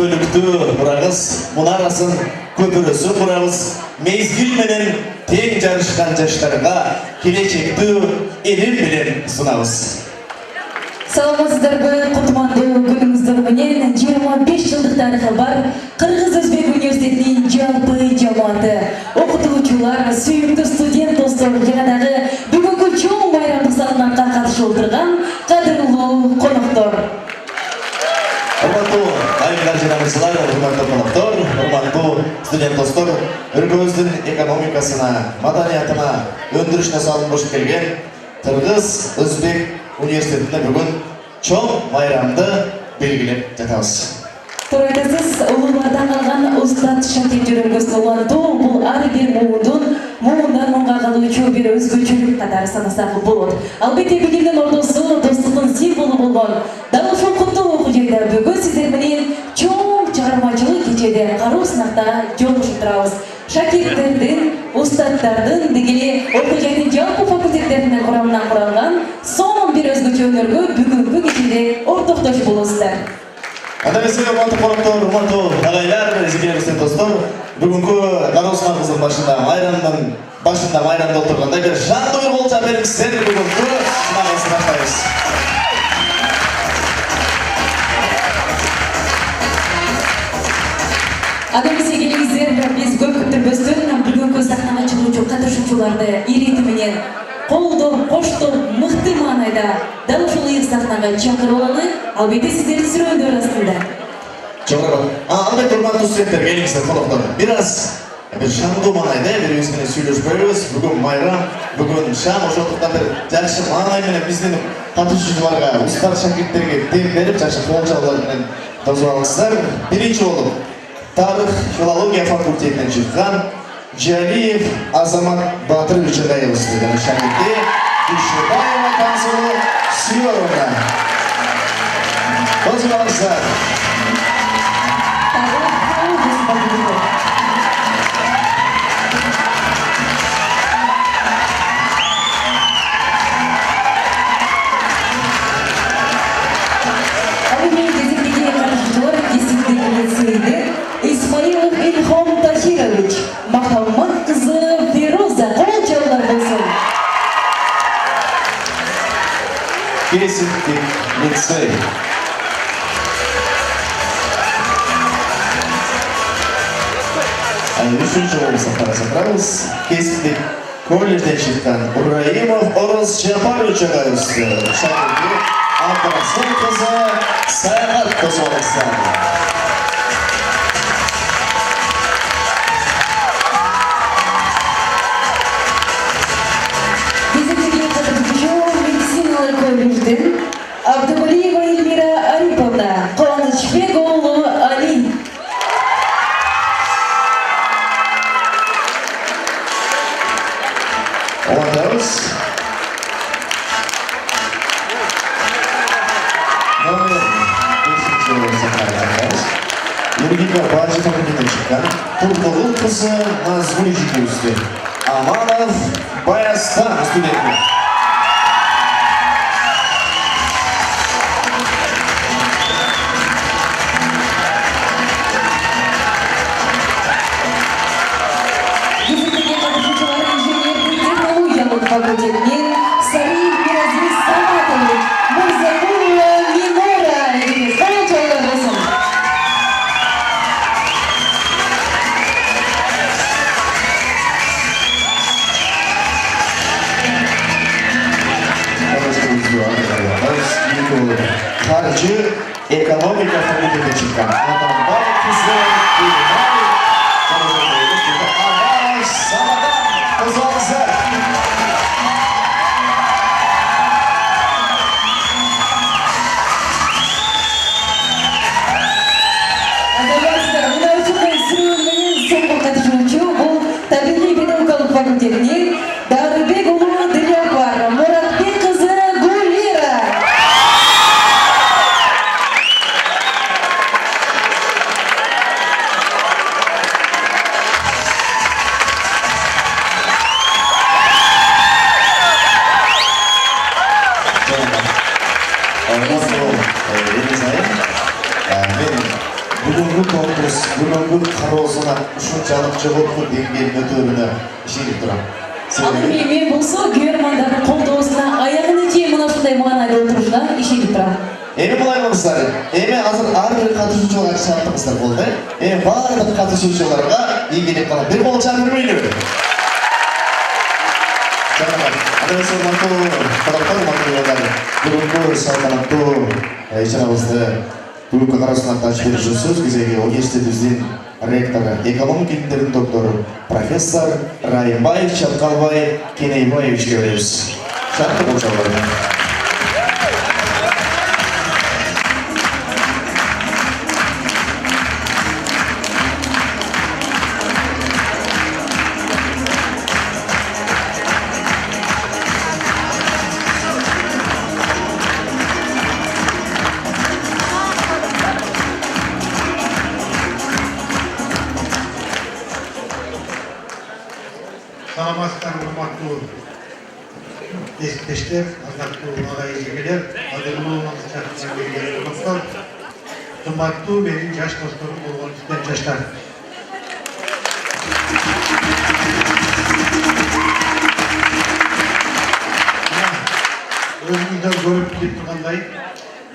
көйлүктүү бурагыз мунарасын көпүрөсү бурагыз мезгил менен тең жарышкан жаштарга келечектүү илим билим сунабыз. Саламатсыздарбы, кутмандуу күнүңүздөр менен 25 жылдык тарыхы бар Кыргыз Өзбек университетинин жалпы жамааты, окутуучулар, сүйүктүү студент достор жана дагы бүгүнкү чоң майрамдык салтанатка катышып отурган кадырлуу коноктор. Урматтуу айымдар жана мырзалар, урматтуу коноктор, урматтуу студент достор, өлкөбүздүн экономикасына, маданиятына, өндүрүшүнө салым кошуп келген Кыргыз Өзбек университетинде бүгүн чоң майрамды белгилеп жатабыз. Туура айтасыз, улуулардан калган устат шакир жөрөмгөсүн улантуу бул ар бир муундан муунга калуучу бир өзгөчөлүк катары санасак болот. Албетте билимдин ордосу, достуктун символу болгон дал ушул куттуу окуу жерде бүгүн сиздер менен чоң чыгармачылык кечеде каруу сынакта жолугушуп турабыз. Шакирттердин, устаттардын, дегеле окуу жайдын жалпы факультеттеринин курамынан куралган сонун бир өзгөчө өнөргө бүгүнкү кечеде ортоктош болосуздар. Анда эмесе, урматтуу коноктор, урматтуу агайлар, студент достор, бүгүнкү каруу сынагыбыздын башында майрамда отурганда бир жандуу болча бериңиздер, бүгүнкү сынагыбызды баштайбыз. Адамсы келіңіздер, біз көп күттірбөстөн бүгүнкү сахнага чыгуучу катышуучуларды ирети менен колдоп, коштоп, мыкты маанайда дал ушул ыйык сахнага чакырып алалы, албетте сиздердин сүрөөндөр астында. Жогору. Албетте урматтуу студенттер, келиңиздер, коноктор. Бир шаңдуу маанайда бири-бириз менен сүйлөшпөйбүз. Бүгүн майрам, бүгүн шам, ошондуктан бир жакшы маанай менен биздин катышуучуларга, устат шакирттерге дем берип, жакшы кол жабуулар менен тосуп алыңыздар. Биринчи болуп тарых филология факультетинен чыккан Жалиев Азамат Батырович агайыбызды жана шакирти Дүйшөбаева Кансулу Сүйөрова. Тосуп алыңыздар. Исмаилов Ильхом Тахирович, Махаммад кызы Фируза, кол чалуулар болсун. Кесиптик лицей. Үшінші болуп сактабыз. Кесиптик колледжден чыккан Ибраимов Орос Жапарович агайыбызды шакирти Абдрахман кызы Саягат тосуп алыңыздар. Абдувалиева Эльмира Ариповна, Кубанычбек уулу Али. Улантабыз. Номер 5 Юргенга Бажи факультетинен чыккан Туркулул кызы Назгуль Жигиевский. Аманов Баястан студенти. Факультетинен Сарыев Миразиз Саматович, Мурзакулова Минора, кол чалуулар болсун. Каржы экономика факультетинен чыккан Атамбай кызы Абаш Самадан тосуп алыңыздар. Табиғи педагогикалық факультетінен Дарыбек ұлы Дилябар, Мұратбек қызы Гулира. Бүгінгі конкурс бүгүнкү кароосуна ушунчалык жогорку деңгээлде өтөөрүнө ишенип турам. Ал эми мен болсо көрөрмандардын колдоосуна аягына чейин мына ушундай маанайда отурушуна ишенип турам. Эми мындай кылыңыздар. Эми азыр ар бир катышуучуларга шарттыңыздар болду. Эми баардык катышуучуларга ийгилик кылып бир кол чаап бермейлиби? Бүгүнкү салтанаттуу ишарабызды бүгүнкү кароосуна ачып берүүсүз кезеги университетибиздин ректору, экономика илимдеринин доктору, профессор Райымбай Чаткалбай Кенейбаевичке беребиз. Шарттуу кол чаап. Саламатсыздар, урматтуу эстештер, аргаттуу агайын жеңелер, адырлуу чакырган келген достор, кымбаттуу менин жаш досторум болгон студент жаштар. Өзүңүздөр көрүп билип тургандай,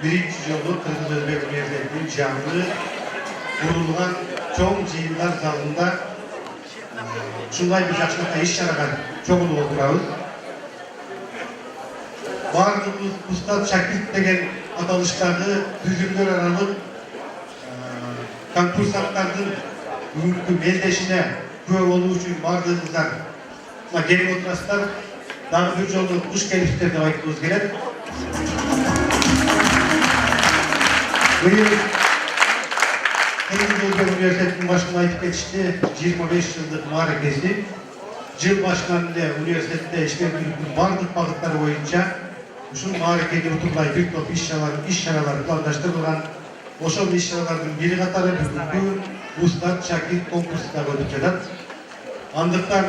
биринчи жолу Кыргыз Өзбек университетинин жаңы курулган чоң жыйындар залында ушундай бир жакшылыкка иш-чарага чогулуп отурабыз. Бардыгыбыз устат шакирт деген аталыштагы түзүмдөр аралык конкурсанттардын бүгүнкү мелдешине күбө болуу үчүн бардыгыңыздар келип отурасыздар. Дагы бир жолу куш келипсиздер деп айткыбыз келет. Кыргыз Өзбек университетинин башында айтып кетишти, 25 жылдык мааракеси. Жыл башынан эле университетте ишкерликтин бардык багыттары боюнча ушул мааракеде утурлай бир топ иш-чаралар пландаштырылган. Ошол иш-чаралардын бири катары бүгүнкү устат шакирт конкурсу да өтүп жатат. Андыктан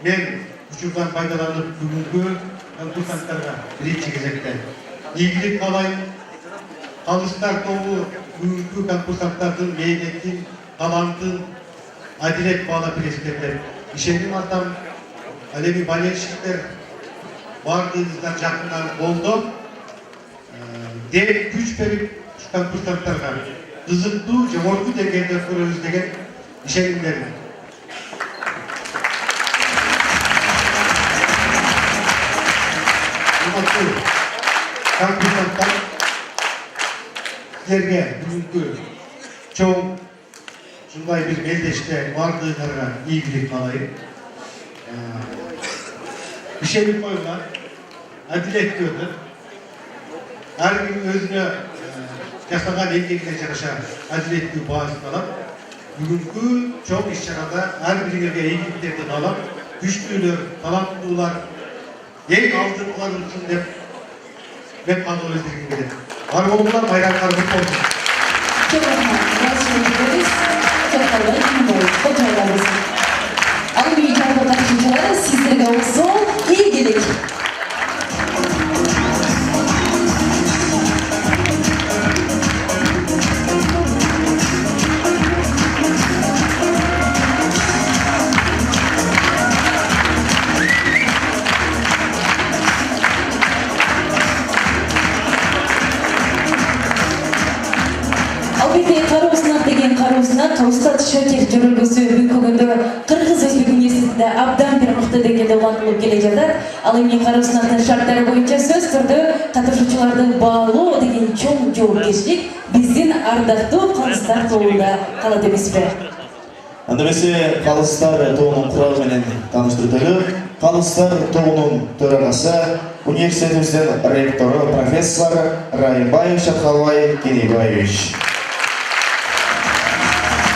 мен учурдан пайдаланып бүгүнкү конкурсанттарга биринчи кезекте ийгилик каалайм. Калыстар тобу бүгүнкү конкурсанттардын мээнетин, талантын адилет баалап келесиздер деп ишеним артам. Ал эми болельщиктер бардыгыңыздар жакындан колдоп, дээп күч берип конкурсанттарга кызыктуу, жогорку деңгээлде көрөбүз деген ишенимдемин. Урматтуу конкурсанттар, силерге бүгүнкү чоң ушундай бир мелдеште бардыгыңарга ийгилик каалайм. Ишенип коюңар, адилеттүү өтөт. Ар ким өзүнө жасаган эмгегине жараша адилеттүү баасын алат. Бүгүнкү чоң иш-чарада ар бириңерге ийгиликтерди каалап, күчтүүлөр, таланттуулар эң алдыңкылар болсун деп мен каалоо билдиргим келет. Бар болуңар, майрамыңар кут болсун. Çok rahmat. Razı oluruz. Çok kalın. Al bir icabı kaçıncaları sizlerle olsun. İyi gelir. Устат шакирт жөрөлгөсү бүгүнгүндө Кыргыз Өзбек университетинде абдан бир мыкты деңгээлде улантылып келе жатат. Ал эми кароосунун шарттары боюнча сөз түрдө катышуучуларды баалоо деген чоң жоопкерчилик биздин ардактуу калыстар тобунда калат эмеспи? Анда эмесе калыстар тобунун куралы менен тааныштырып өтөлү. Калыстар тобунун төрагасы университетибиздин ректору профессор Райымбай Чаткалбай Кенейбаевич.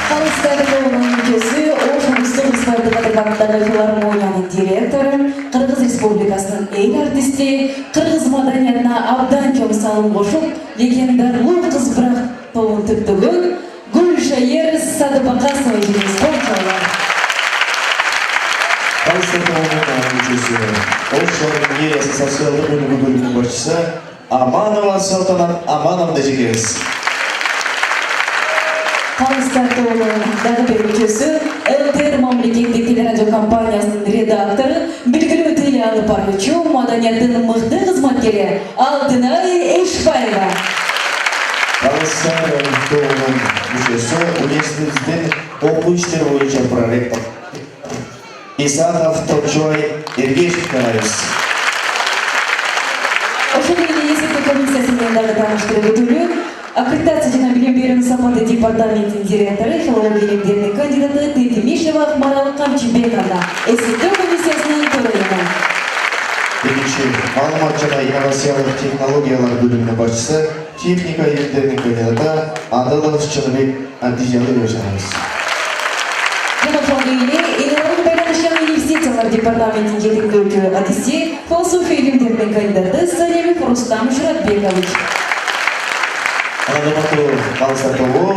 Калыстар тобунун мүчөсү Ошо Кыргызстандын адабаттагы филармониянын директору, Кыргыз Республикасынын эң артисти, кыргыз маданиятына абдан чоң салым кошуп, легендарлуу кыз бирок тобун түптөгөн Гүлшайыр Садыбакасова жеңиз болчулар. Калыстар тобунун мүчөсү Ошо социалдык бөлүмүнүн башчысы Аманова Салтанат Амановна жеңиз. Kalыстardığının dağı bir müjesi, LTR Mamleketlik Teleradyo Kampaniyasının redaktorı, bilgili öteli alıp arıcı, madaniyatının mıhdı hizmetkeri Altınay Eşbayeva. Kalыстardığının müjesi, üniversitemizden okul işleri boyunca prorektor. İsa'nов Топчой Ергешевтен арыз. Ошондой эсептөө комиссиясынын дагы тааныштырып өтүлү, аккредитация жана билим берүү сапаты департаментинин директору, филология илимдеринин кандидаты Тетимишева Акмарал Камчыбековна, эсептөө комиссиясынын төрайымы. Екінші, маалымат жана инновациялык технологиялар бөлүмүнүн башчысы, техника илимдеринин кандидаты Адылов Чыныбек Абдижалыевич арыз. Жана ошондой эле Элорун байланыш жана инвестициялар департаментинин жетектөөчү адиси, философия илимдеринин кандидаты Салимов Рустам Журатбекович. Анадымату Қалыстардуу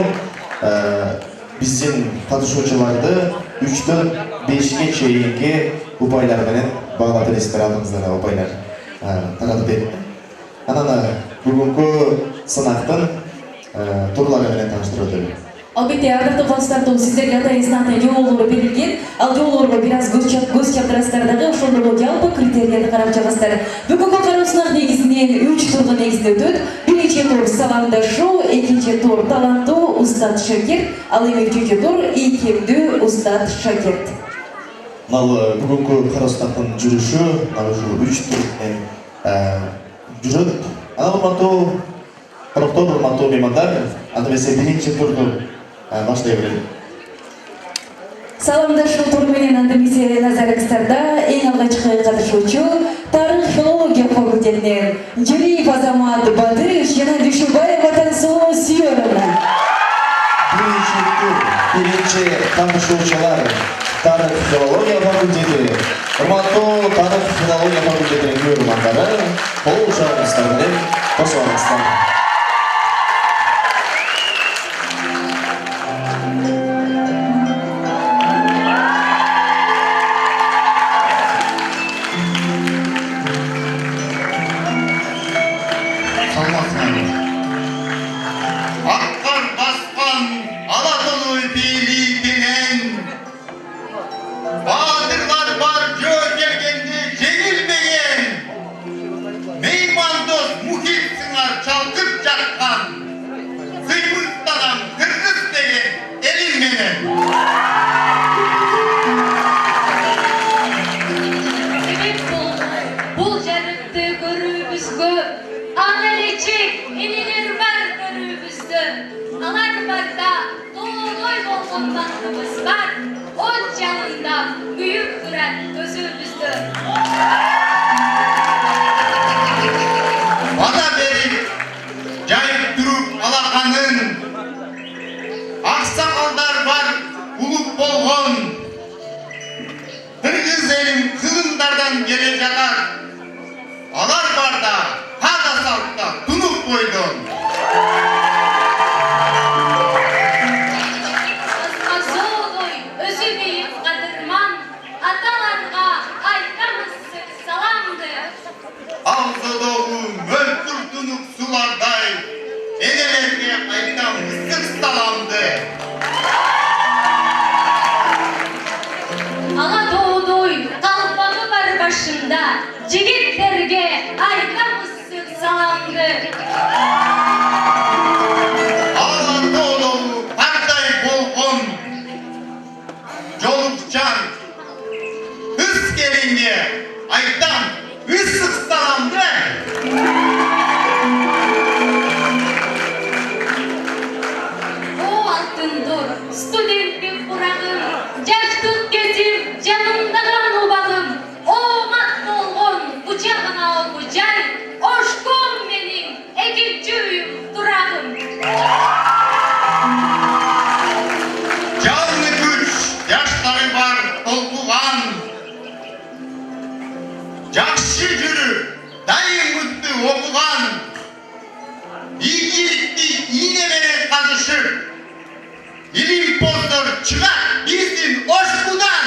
биздин катышуучуларды 3-төн 5ке чейинки упайлар менен баалап элестер алдыңыздар, упайлар таратып берип. Анан бүгүнкү сынактын турлары менен тааныштырып өтөлү. Албетте, ардактуу калыстардуу, сиздерге атайын сынактын жоолору берилген. Ал жоолорго бир аз көз чаптырасыздар дагы, ошондо жалпы критерийлерди карап чыгасыздар. Бүгүнкү кароо сынак негизинен 3 турдун негизинде өтөт. Биринчи тур саламдашуу, экинчи тур таланттуу устат шакирт, ал эми үчүнчү тур ийкемдүү устат шакирт. Мал бүгүнкү кароо сынактын жүрүшү ушу 3 тур менен жүрөт. Анан урматтуу меймандар, анда эмесе биринчи турду баштай берели. Саламдашуу туру менен анда эмесе назарыңыздарда эң алгачкы катышуучу тарых филология факультетинен Жулиев Азамат Батыш жана Дүйшүбаева Тансоо Сүйөрова. Биринчи катышуучулар тарых филология факультети, урматтуу тарых филология факультетинин көрөрмандары, кол жагыңыздар менен кошулуңуздар. Akkar baskan Anadolu birliğinden Bahadırlar var gölgende çekilmeyen Meymandoz muhit sınar çalkıp çakkan Sıymırtlanan kırgız degen elim benim Sebep bul jarıkты көрүүбүзгө Аңелечек энелер бар көрүүбүздө Алар барда тоолой болгон бактыбыз бар От жанында күйүп турат көзүбүздө Bana verip cayıp durup alakanın Aksakallar var bulup bolgon Kırgız elim kılındardan gele jatar Alar barda hada saltta tunup koydun Азолой өзү бейип кадырман Аталарга айтамыз саламды Avzadolu mölkür tunuk sularday Enelerine aytam ısık salamdı Ала тоодой калпагы бар башында Жигиттерге айтамыз саламды Ağlatolu parday bolgon Jolukcan Hız gelinge aytam ısık salamdı О алтындор студенттик бурагым Жаштык кезим жанымдаган убагым Оомат болгон бучагына бужай Ошком менин экинчи үйүм турагым Canlı güç yaşları var толкуган Жақсы жүрүп дайымытты окуган ийгиликти ийне менен казышып илимпоздор чыгат биздин ошкудан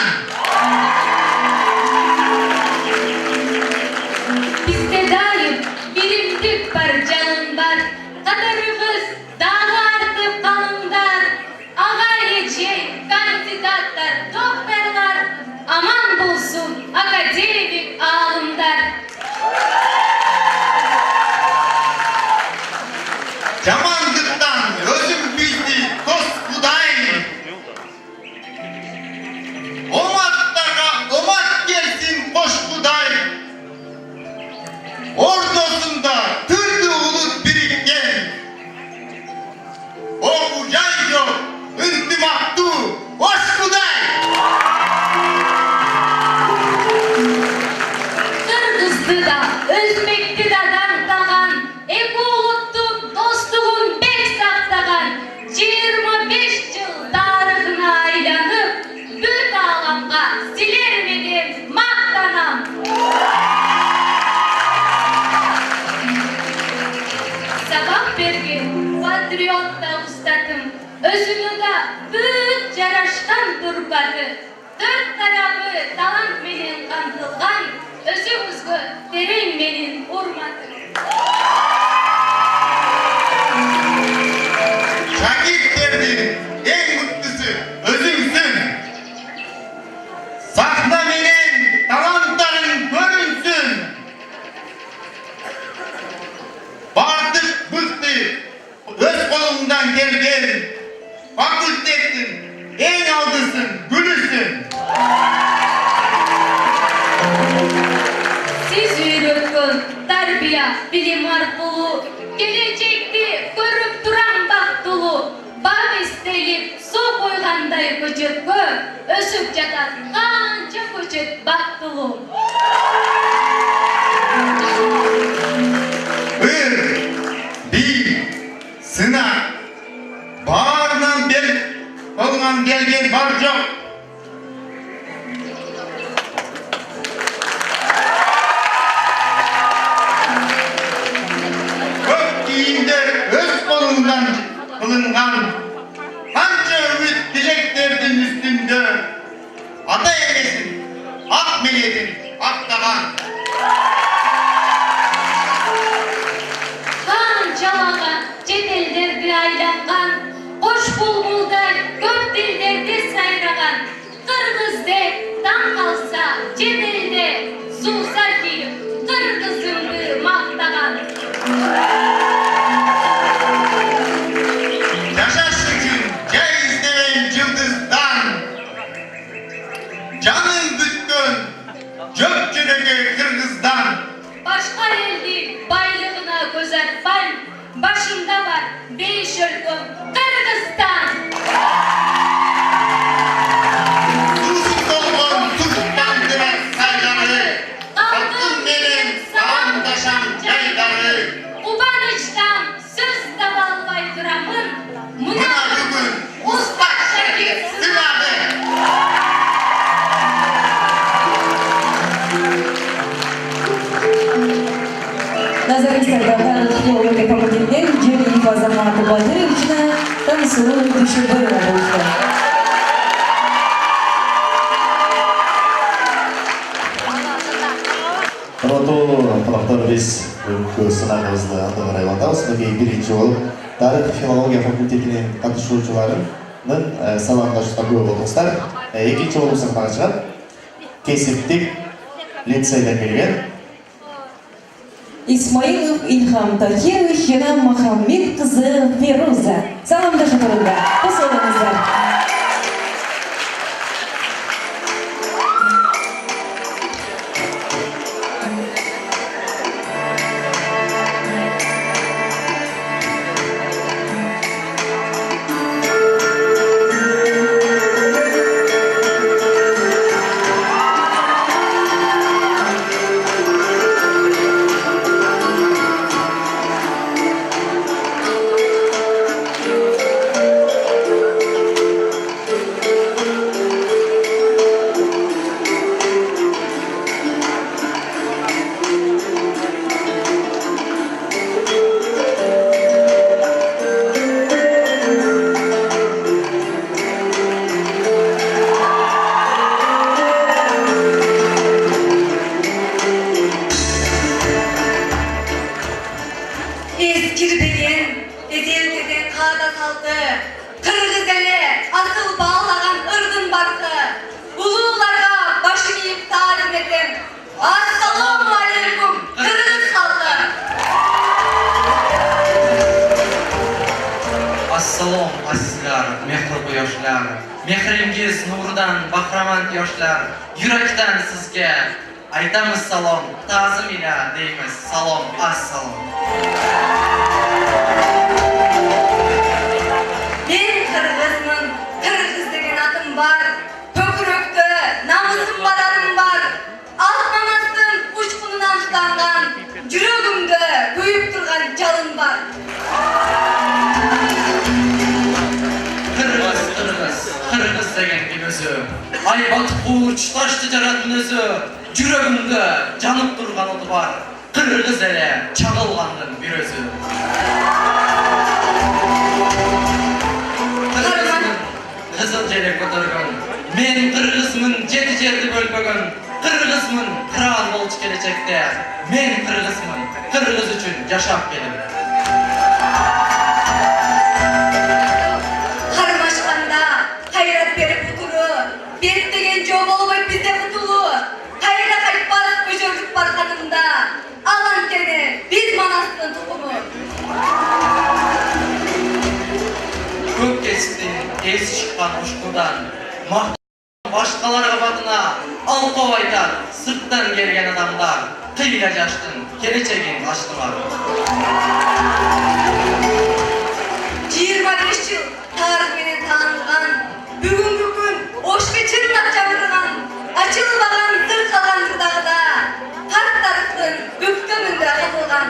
Бизде дайым билимдик бар жаным бар Кадырыбыз дагы артып калыңдар Yermeden maqtanam. Sabah bergen patriotta ustadım. Özünü de büyük yaraştan durbadı. Dört tarafı talant menen kantılgan, özümüzgü tereң menen urmadı. Şakirtlerinin en mutlusu özünsün. Sahna menen talantların görünsün. Bardık bıktı öz kolundan gelgen fakültetin en aldısın gülüsün. Siz yürütkün tarbiya bilim arqılı, gelecekti görüp duran baktulu, bab istelip su koyganday köçötkö, ösüp jatar kança köçöt baktulu. Bir, sınav, bağırdan bir kolundan gelgen var yok. Gök giyinde öz kolundan kılıngan, kanca ümit dileklerдің üstünde, ata eylesin, ak meletin, aktağan. Kançalagan, chet ellerdi aylangan, koş bulbulday köp dillerde sayragan, Kırgızde tan kalsa chet elde susa kiyip, Kırgızımdı maqtagan. Yaşaş için cay izleyen yıldızdan, canın bütkün gökçülege Kırgız'dan. Başka eldi baylığına göz atpan, başında var 5 ülküm Kırgızstan. Susuz olgun susuzdan diren sayları, altın menen sağımdaşan cayları. Kubanıçtan söz tabalbay duramın, Mına bugün usta şakir sınavı. Назарыстарда барлық филология факультетінен Жерлиев Азамат Батыровична танысуы Дүйшебаева болды. Құрметті қонақтар, біз бүгінгі сынағымызды ары қарай жалғастырамыз. Мінекей бірінші болып тарих филология факультетінен қатысушыларының саламдашылыққа көп болдыңыздар. Екінші болып сахнаға шығады Кесептік лицейден келген Исмаилов Ильхам Тахирович жана Махамбет кызы Феруза. Саламдашы турында. Қос болыңыздар. Assalom azizlar, mehrli yoshlar, mehringiz nuridan bahramand yoshlar, yurakdan sizga aytamiz salom, ta'zim ila deymiz salom, assalom. Ben Kırgız'ın, Kırgız degen atım var, pöküröktü, namızım var, arım var, Altmanastın uçkunundan tutangan, жүрөгүмдө köyüp turgan жалын var. Kırgız degen bir özü, Aybatып куурч ташты жаратын өзү, жүрөгүмдө жанып турган оты бар. Кыргыз эле чагылгандын бир өзү. Кызыл желек көтөргөн, мен кыргызмын жети жерди бөлбөгөн, кыргызмын кыран болчу келечекте. Мен кыргызмын, кыргыз үчүн жашап келем. Кармашканда кайрат берип утуру, беттеген жоо болбойт бизде кутулу. Кайра кайтпас көжөлдүк барганымда, ал анткени биз Манастын тукуму. Көк кесиптин эси чыккан ушкудан, башкаларга батына алкоо айтат, сырттан келген адамдар, кыйла жаштын келечегин ачтылар. 25 жыл тарых менен таанылган, бүгүнкү күн ошко чындап жабырган, ачылбаган сыр калган ырдагыда, карт тарыхтын бүктөмүндө казылган.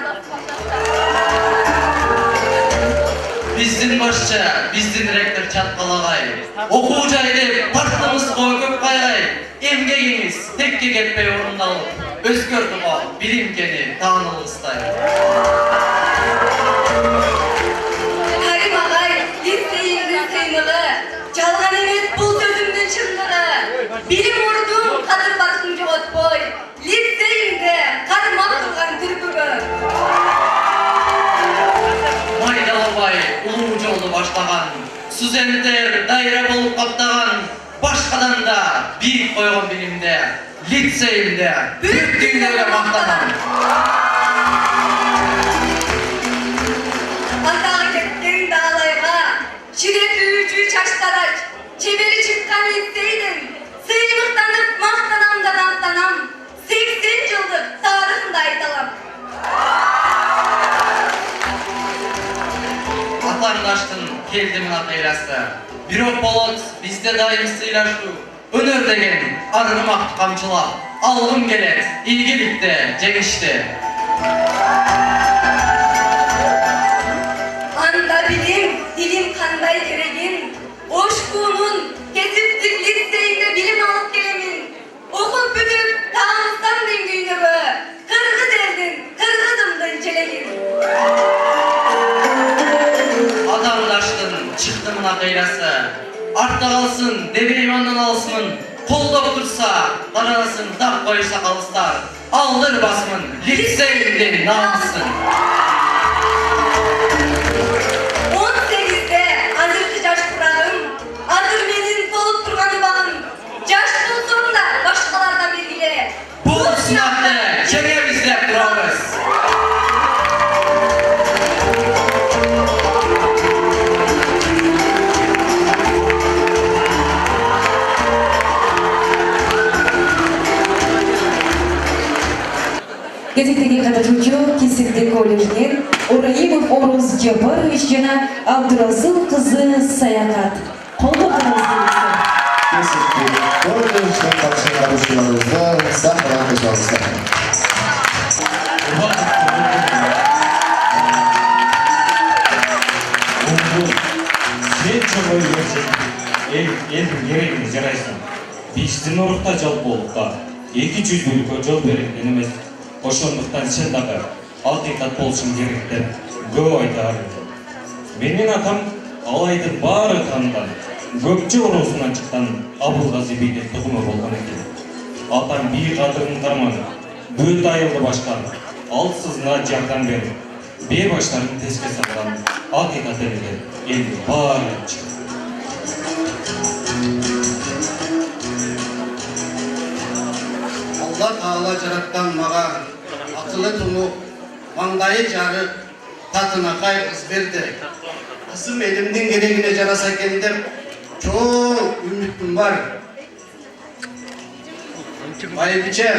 Биздин башчы, биздин ректор чаткалагай, окуу жай деп партамызга көп кайгай, эмгегиңиз текке кетпей орундалып, өзгөрдү го билимкени таанылыбыздай. Карим агай, лицейиңдин кыймыгы, жалган эмес бул сөзүмдүн чындыгы. Билим ордун кадыр бактын жоготпой, лицейиңде кармап турган түркүгө. Майдалабай улуу жолду баштаган, студенттер дайра болуп каптаган, башкадан да бийик койгон билимде, лицейимде бүт дүйнөгө мактанам. Атагы кеткен даалайга, ширетүүчү чачтарач, чебери чыккан лицейдин, сыймыктанып мактанам да даттанам, 80 жылдык тарыхында айталам. Атаңдаштын келди мына кыйласы, бирок болот бизде дайым сыйлашуу, өнөр деген аргымакты камчылап, алгым келет ийгиликте, жеңиште. Анда билим кандай керегин, ошкуунун кесиптик лицейинде билим алып келемин. Окуп бүтүп таанысам деңгүйнөгө, кыргыз элдин, кыргызымдын желегин. Атаңдаштын чыкты мына кыйласы, артта калсын дебеймандан алысмын, колдоп турса тарасын так коюша калыстар, алдырбасмын лицейимдин намысын. 18'de azırkı жаш kurarım, azır menin solup turgan ubağım. Жаш болсом да башкалардан белгиле. Бул сынакты жеңебиз издеп турабыз. Газеттеги катышуучу Кесипти коллежинин Ураимов Орус Жапарович жана Абдурасыл кызы Саякат. Колдоңуздар. Кесипти коллежден катышкандарыбызды сахнадан чалышты. Сен чоңой өрчек, элдин керегине жарайсың. Биштин орукта жол болупка, 200 бүлкө жол берилген эмес. Ошондуктан сен дагы акыйкат болушуң керек деп көп айтар. Менин атам алайдын баары таныган, көкчө орусунан чыккан Абылгазы бийдин тукуму болгон экен. Атам бий кадырын карман, бүт айылды башкар, алсызына жардам берип, бээ баштарын теске салган акыйкат эле элдин баары чыкты. Allah Taala жараткан мага атылы тумук, маңдайы жарык, татына кай кыз берди. Кызым элимдин керегине жараса экен деп чоң үмүтүм бар. Байбиче,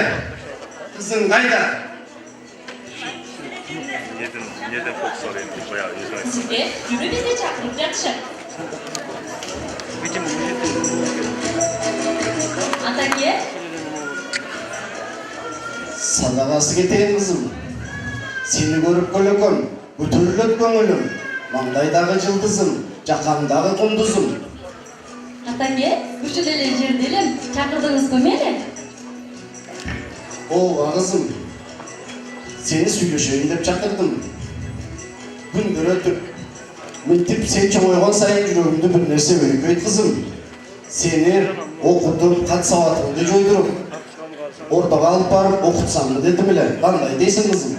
кызың кайда? Neden çok sorayım bayağı yüzüne. Sizde yürü bizi çakırıp yatışın. Атаке, Садагасы кетейин кызым. Сени көрүп көлөкөм, көтөрүлөт көңүлүм. Маңдайдагы жылдызым, жакандагы кундузум. Атаке, ушул эле жерде элем чакырдыңызбы мени? Ооба кызым, сени сүйлөшөйүн деп чакырдым. Күндөр өтүп, мынтип сен чоңойгон сайын жүрөгүмдө бир нерсе өйкөйт кызым. Сени окутуп, кат сабатыңды жойдуруп, ортого алып барып окутсамбы дедим эле. Кандай дейсиң кызым?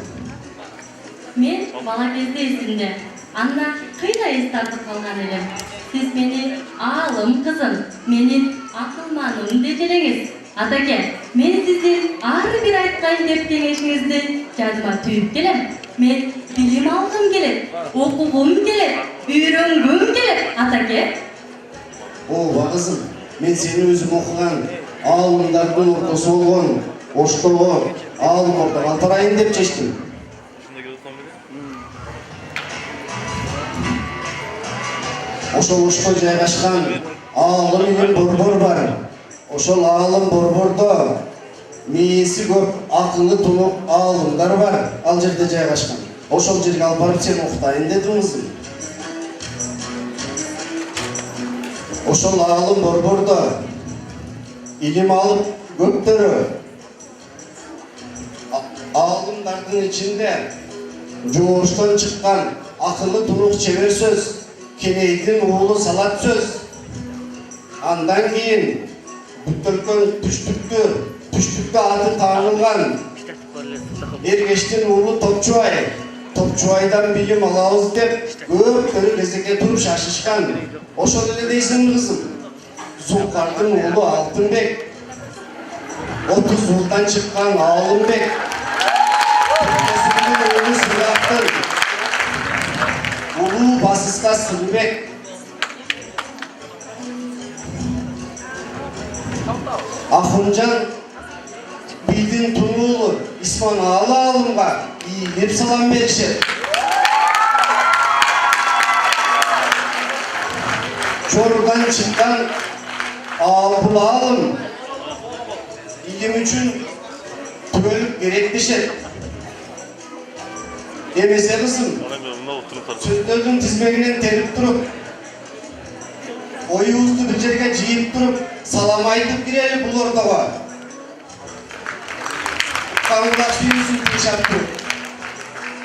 Мен бала кезде эсимде. Анда кыйла эс тартып калган элем. Сиз мени аалым кызым, менин акылманым деп элеңиз. Атаке, мен сиздин ар бир айткан кеп кеңешиңизди жадыма түйүп келем. Мен билим алгым келет, окугум келет, үйрөнгүм келет, атаке. Ооба кызым, мен сени өзүм окуган аалымдардын ортосу болгон Оштого аалым ортого алып барайын деп чечтим. Ошол Ошто жайгашкан аалым менен борбор бар. Ошол аалым борбордо мээси көп, акылы тунук аалымдар бар. Ал жерде жайгашкан. Ошол жерге алып барып сени окутайын дедим кызым. Ошол аалым борбордо илим алып көптөрү аалымдардын ичинде жумуштан чыккан акылы тунук чебер сөз, кенейдин уулу салат сөз. Андан кийин бүттөлкөн түштүктө аты таанылган Эргештин уулу Топчубай, Топчубайдан билим алабыз деп көптөрү кезекке туруп шашышкан. Ошол эле дейсиңби кызым? Зулкардын уулу Алтынбек, 30 жылдан чыккан Аалымбек, уулу Сыдактын уулу Басыска Сырбек. Ахунжан Бидин Тунуулу Исманаалы Аалымга ийилип салам беришет. Чорудан чыккан Албул Аалым илим үчүн түбөлүк керек дешет. Эмесе кызым, сөздөрдүн тизмегинен терип туруп, оюбузду бир жерге жыйып туруп, салам айтып кирели бул ортого. Кабылдашпайбызбы дешат туруп.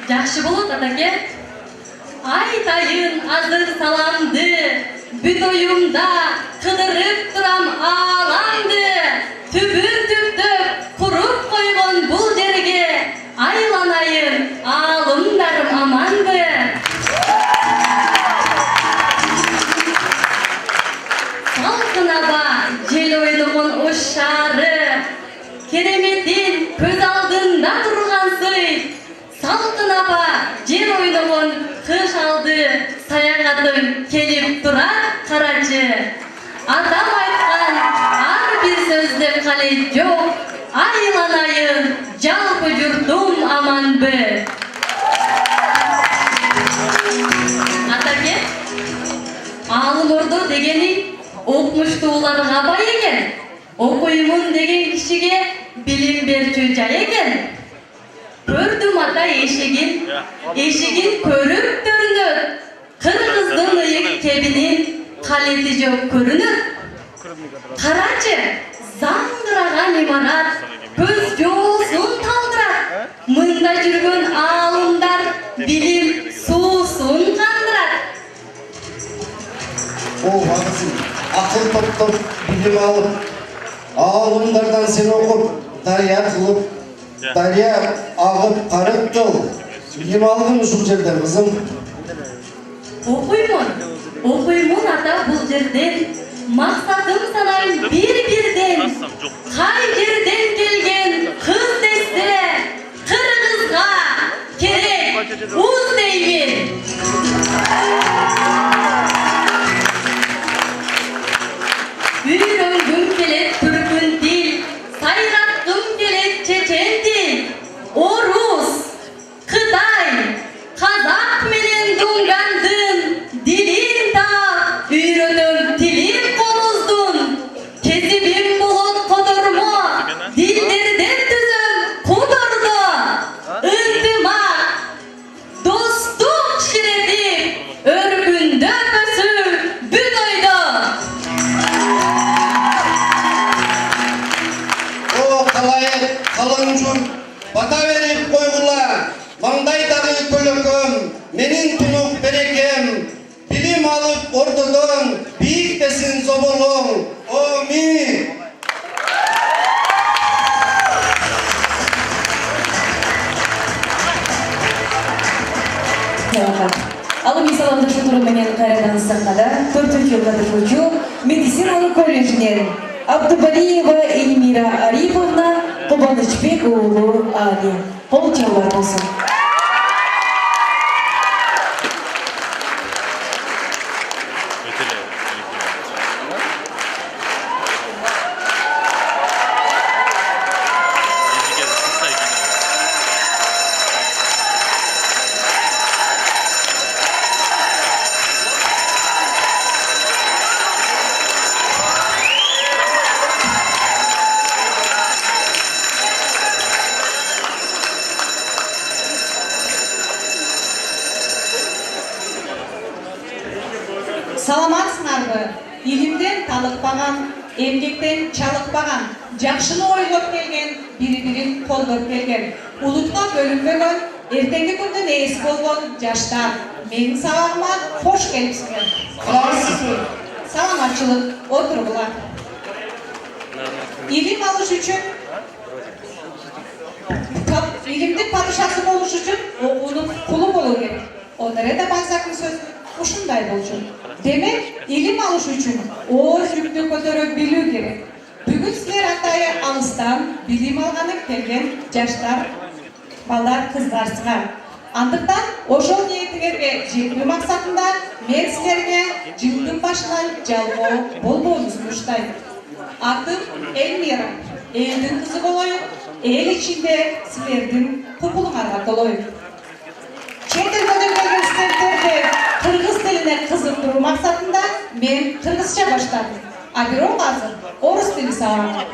Жакшы болот, атаке. Айтайын азыр саламды, бүт оюмда кыдырып турам ааламды. Түбүн түптөп куруп койгон бул жерге айланайын, аалымдарым аманбы. Салкын аба жел ойногон ош шаары, кереметин көз алдында тургансый. Салкын аба жер ойногон кыш алды саякатым келип турат карачы. Атам айткан ар бир сөздө калет жок, айланайын жалпы журтум аманбы. Атаке, Аалым Ордо дегени окумуштууларга бай экен, окуймун деген кишиге билим берчү жай экен. Көрдүм ата эшигин көрүп төрүнөт, кыргыздын ыйык кебинин калети жок көрүнөт. Карачы, заңгыраган имарат көз жоосун талдырат. Мында жүргөн аалымдар билим суусун кандырат. Ооба кызым, акыл топтоп билим алып, аалымдардан сен окуп, дарыя кылып, дарыя агып карып жол. Билим алдым ушул жерден кызым. Окуймун ата бул жерден. Максатым санайын бир-бирден. Кай жерден келген кыз десе, кыргызга керек уз деймин. Үйрөнгүм келет түркүн тил, сайраткым келет чечен тил. Орус, Кытай, казак менен дунгандын дилин таап, үйрөнөм тилин комуздун. Кесибим болот котормо, дил талайы қалың жұрт бата беріп қойғыла, маңдайдағы көлікім, менің тұнық берекем, білім алып ордыдың, биіктесін зоболың, омин. Алым есаламды шутыру менен қайрадан сақада 4-ші жылдады көчу медициналық колледжінен Абдубалиева Эльмира Ариповна, Кубанычбек Улу Али. Полчалар болсын. Саламатсыңарбы? Илимден талықпаған, эмгектен чалықпаған, жакшыны ойлоп келген, бири-бирин колдоп келген, улутка бөлүнбөгөн, эртеңки күндүн ээси болгон жаштар, менин сабагыма кош келипсиздер. Саламатчылык, отургула. Илим алыш үчүн, илимдин падышасы болуш үчүн окуунун кулу болуу керек. Оноре де Бальзактын сөзү ушундай болчу. Демек, илим алыш үчүн ооз жүктү көтөрө билүү керек. Бүгүн силер атайы алыстан билим алганы келген жаштар, балдар, кыздарсыңар. Андыктан ошол ниетиңерге жетүү максатында мен силерге жылдын башынан жалгоо болбооңузду уштайм. Атым Эльмира, элдин кызы болоюн, эл ичинде силердин кукулуңарга толоюн. Чет элден келген студенттерди кыргыз тилине кызыктыруу максатында мен кыргызча баштадым. А бирок азыр орус тили сабагым.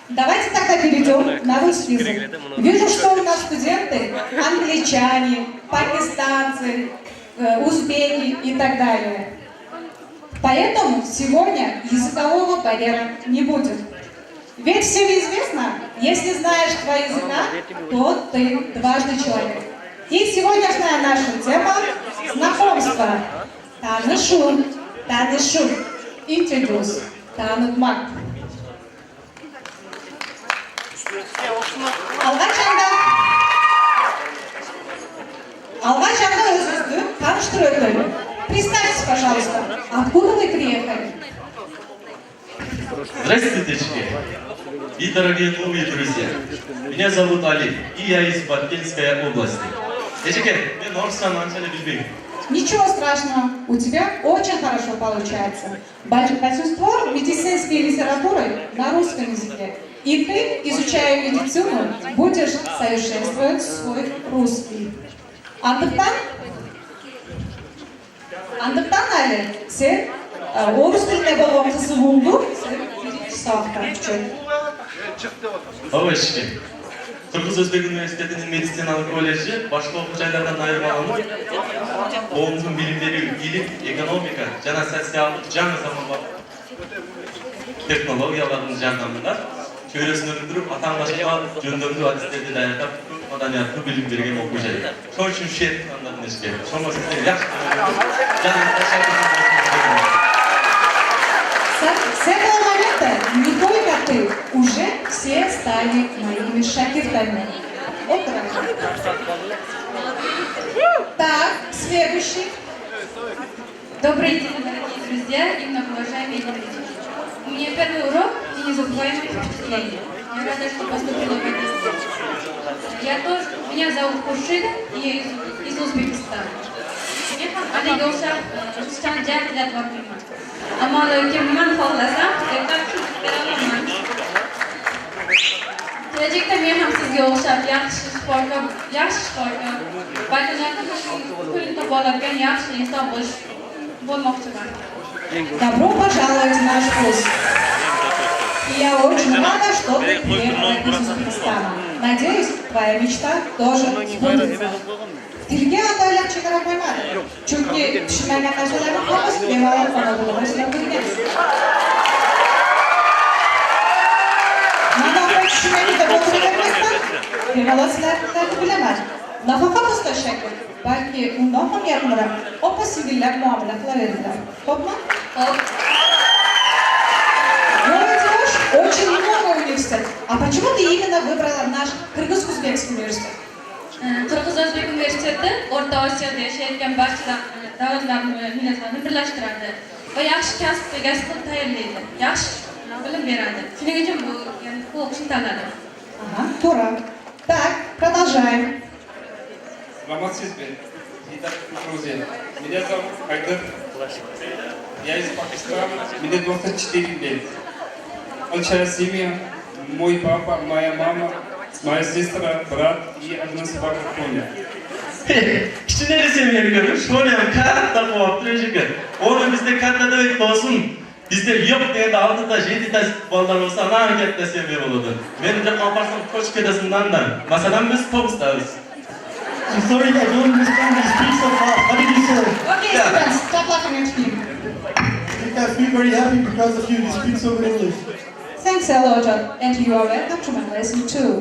Давайте тогда перейдем на русский язык. Вижу, что у нас студенты англичане, пакистанцы, узбеки и так далее. Поэтому сегодня языкового барьера не будет. Ведь всем известно, если знаешь два языка, то ты дважды человек. И сегодняшняя наша тема – знакомство. Танышу, танышу, introduce, танытмак. Алгачанда өзүңүздү тааныштырып өтөйүн. Представьтесь, пожалуйста, откуда вы приехали? Здравствуйте, и дорогие новые друзья. Меня зовут Али, и я из Баткенской области. Мен орыстан анчалык билбейм. Ничего страшного, у тебя очень хорошо получается. Большинство медицинской литературы на русском языке. И ты, изучая медицину, будешь совершенствовать свой русский. Андыктан Али, сен орыс тилине болгон кызыгууңду биринчи сабактан күчөт. Ооба шике. Кыргыз Өзбек университетинин медициналык колледжи башка окуу жайлардан айырмаланып, коомдун билимдери илим, экономика жана социалдык жаңы заманбап технологиялардын жардамында чөйрөсүн өндүрүп, атаң-башка жөндөмдүү адистерди даярдап, маданияттуу билим берген окуу жай. Ошон үчүн шет андардын ишке. Ошондо сиздер жакшы С этого момента не только ты, уже все стали моими шакиртами. Так, следующий. Добрый день, дорогие друзья и многоуважаемые зрители. У меня первый урок и незабываемые впечатления. Я рада, что поступила в этот институт. Меня зовут Хуршида, и я из Узбекистана. Али Гаушар, Рустам Джахилят Варкима. Амалы кемман холласам, это шуттераламан. Келечекте мен ham sizga o'xshab yaxshi shifokor, baytanyakda qo'lida bo'ladigan yaxshi inson bo'lmoqchiman. Добро пожаловать в наш вуз. И я очень рада, что ты приехала из Узбекистана. Надеюсь, твоя мечта тоже сбудется. Tilga ataylar chegara qo'ymadi. Chunki tushunmagan narsalarni hammasi bemalol qabul qilishni bilgan. Mana Düşünmemizde kontrol etmezsen, bemalak sizlerden bilemez. Nafaka posta şekli. Belki ondan hem yakınlara opa siviller muamele kılaverirler. Hop mu? Hop. Молодежь очень много университет. А почему ты именно выбрала наш Кыргыз-Узбекский университет? Qirg'iz O'zbek universiteti O'rta Osiyoda yashayotgan barcha davlatlarni millatlarni birlashtiradi va yaxshi kasb egasiga tayyorlaydi, yaxshi bilim beradi. Shuning uchun bu bu o'qishni tanladim. Ага, Тура. Так, продолжаем. Роман Грузия. Меня зовут Айдар. Я из Пакистана. Мне 24 лет. Большая семья. Мой папа, моя мама, моя сестра, брат и одна собака Коля. Kichkineli seviyeni görmüş, şöyle katta kovaptır önceki. Onu bizde katta demek olsun. Bizde yok diye de 6-7 ballar olsa ana hareketle seviye olurdu. Benim de kaparsam koç kedesinden de. Masadan biz topustayız. I'm sorry, I don't understand. You speak so fast. What did you say? Okay, students, stop laughing at him. I think I feel very happy because of you. You speak so good English. Thanks a lot, and you are welcome to my lesson too.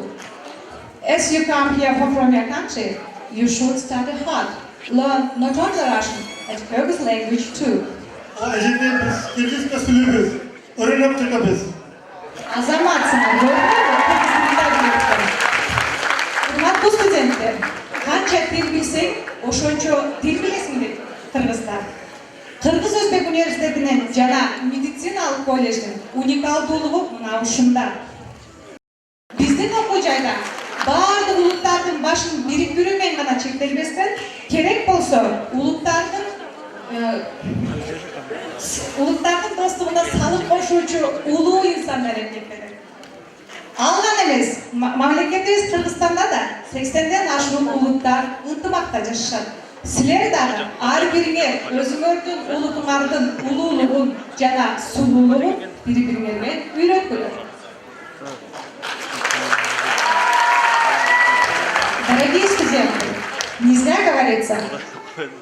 As you come here from your country, you should study hard. Learn not only Russian, but Kyrgyz language too. Ejder'de biz Kırgızca söylüyoruz. Öğrenip çıkabiliriz. Azamat sana, gördün mü? Kırgızlıkta birlikte. Hürmetli studentler, qancha til bilsang, o'shancha dil bilasizmi dedi Qirg'izlar. Qirg'iz O'zbek universitetining jana meditsinalik kollejning unikallig'i mana shunda. Bizning o'quv joyda barliq ulug'larning boshini biriktirib gana cheklanmasdan, kerak bo'lsa ulug'larning dostlig'ida salib qo'shuvchi ulug' insonlar ekanlar. Algan emas, mamlakatimiz Qirg'izistonda da 80dan oshiq ulug'lar intimoqda yashashadi. Sizlar da har biriga o'zingizning ulug'ingizning ulug'lig'in, jana sululig'in bir-biringizga o'rgatinglar. Дорогие студенты, не зря говорится,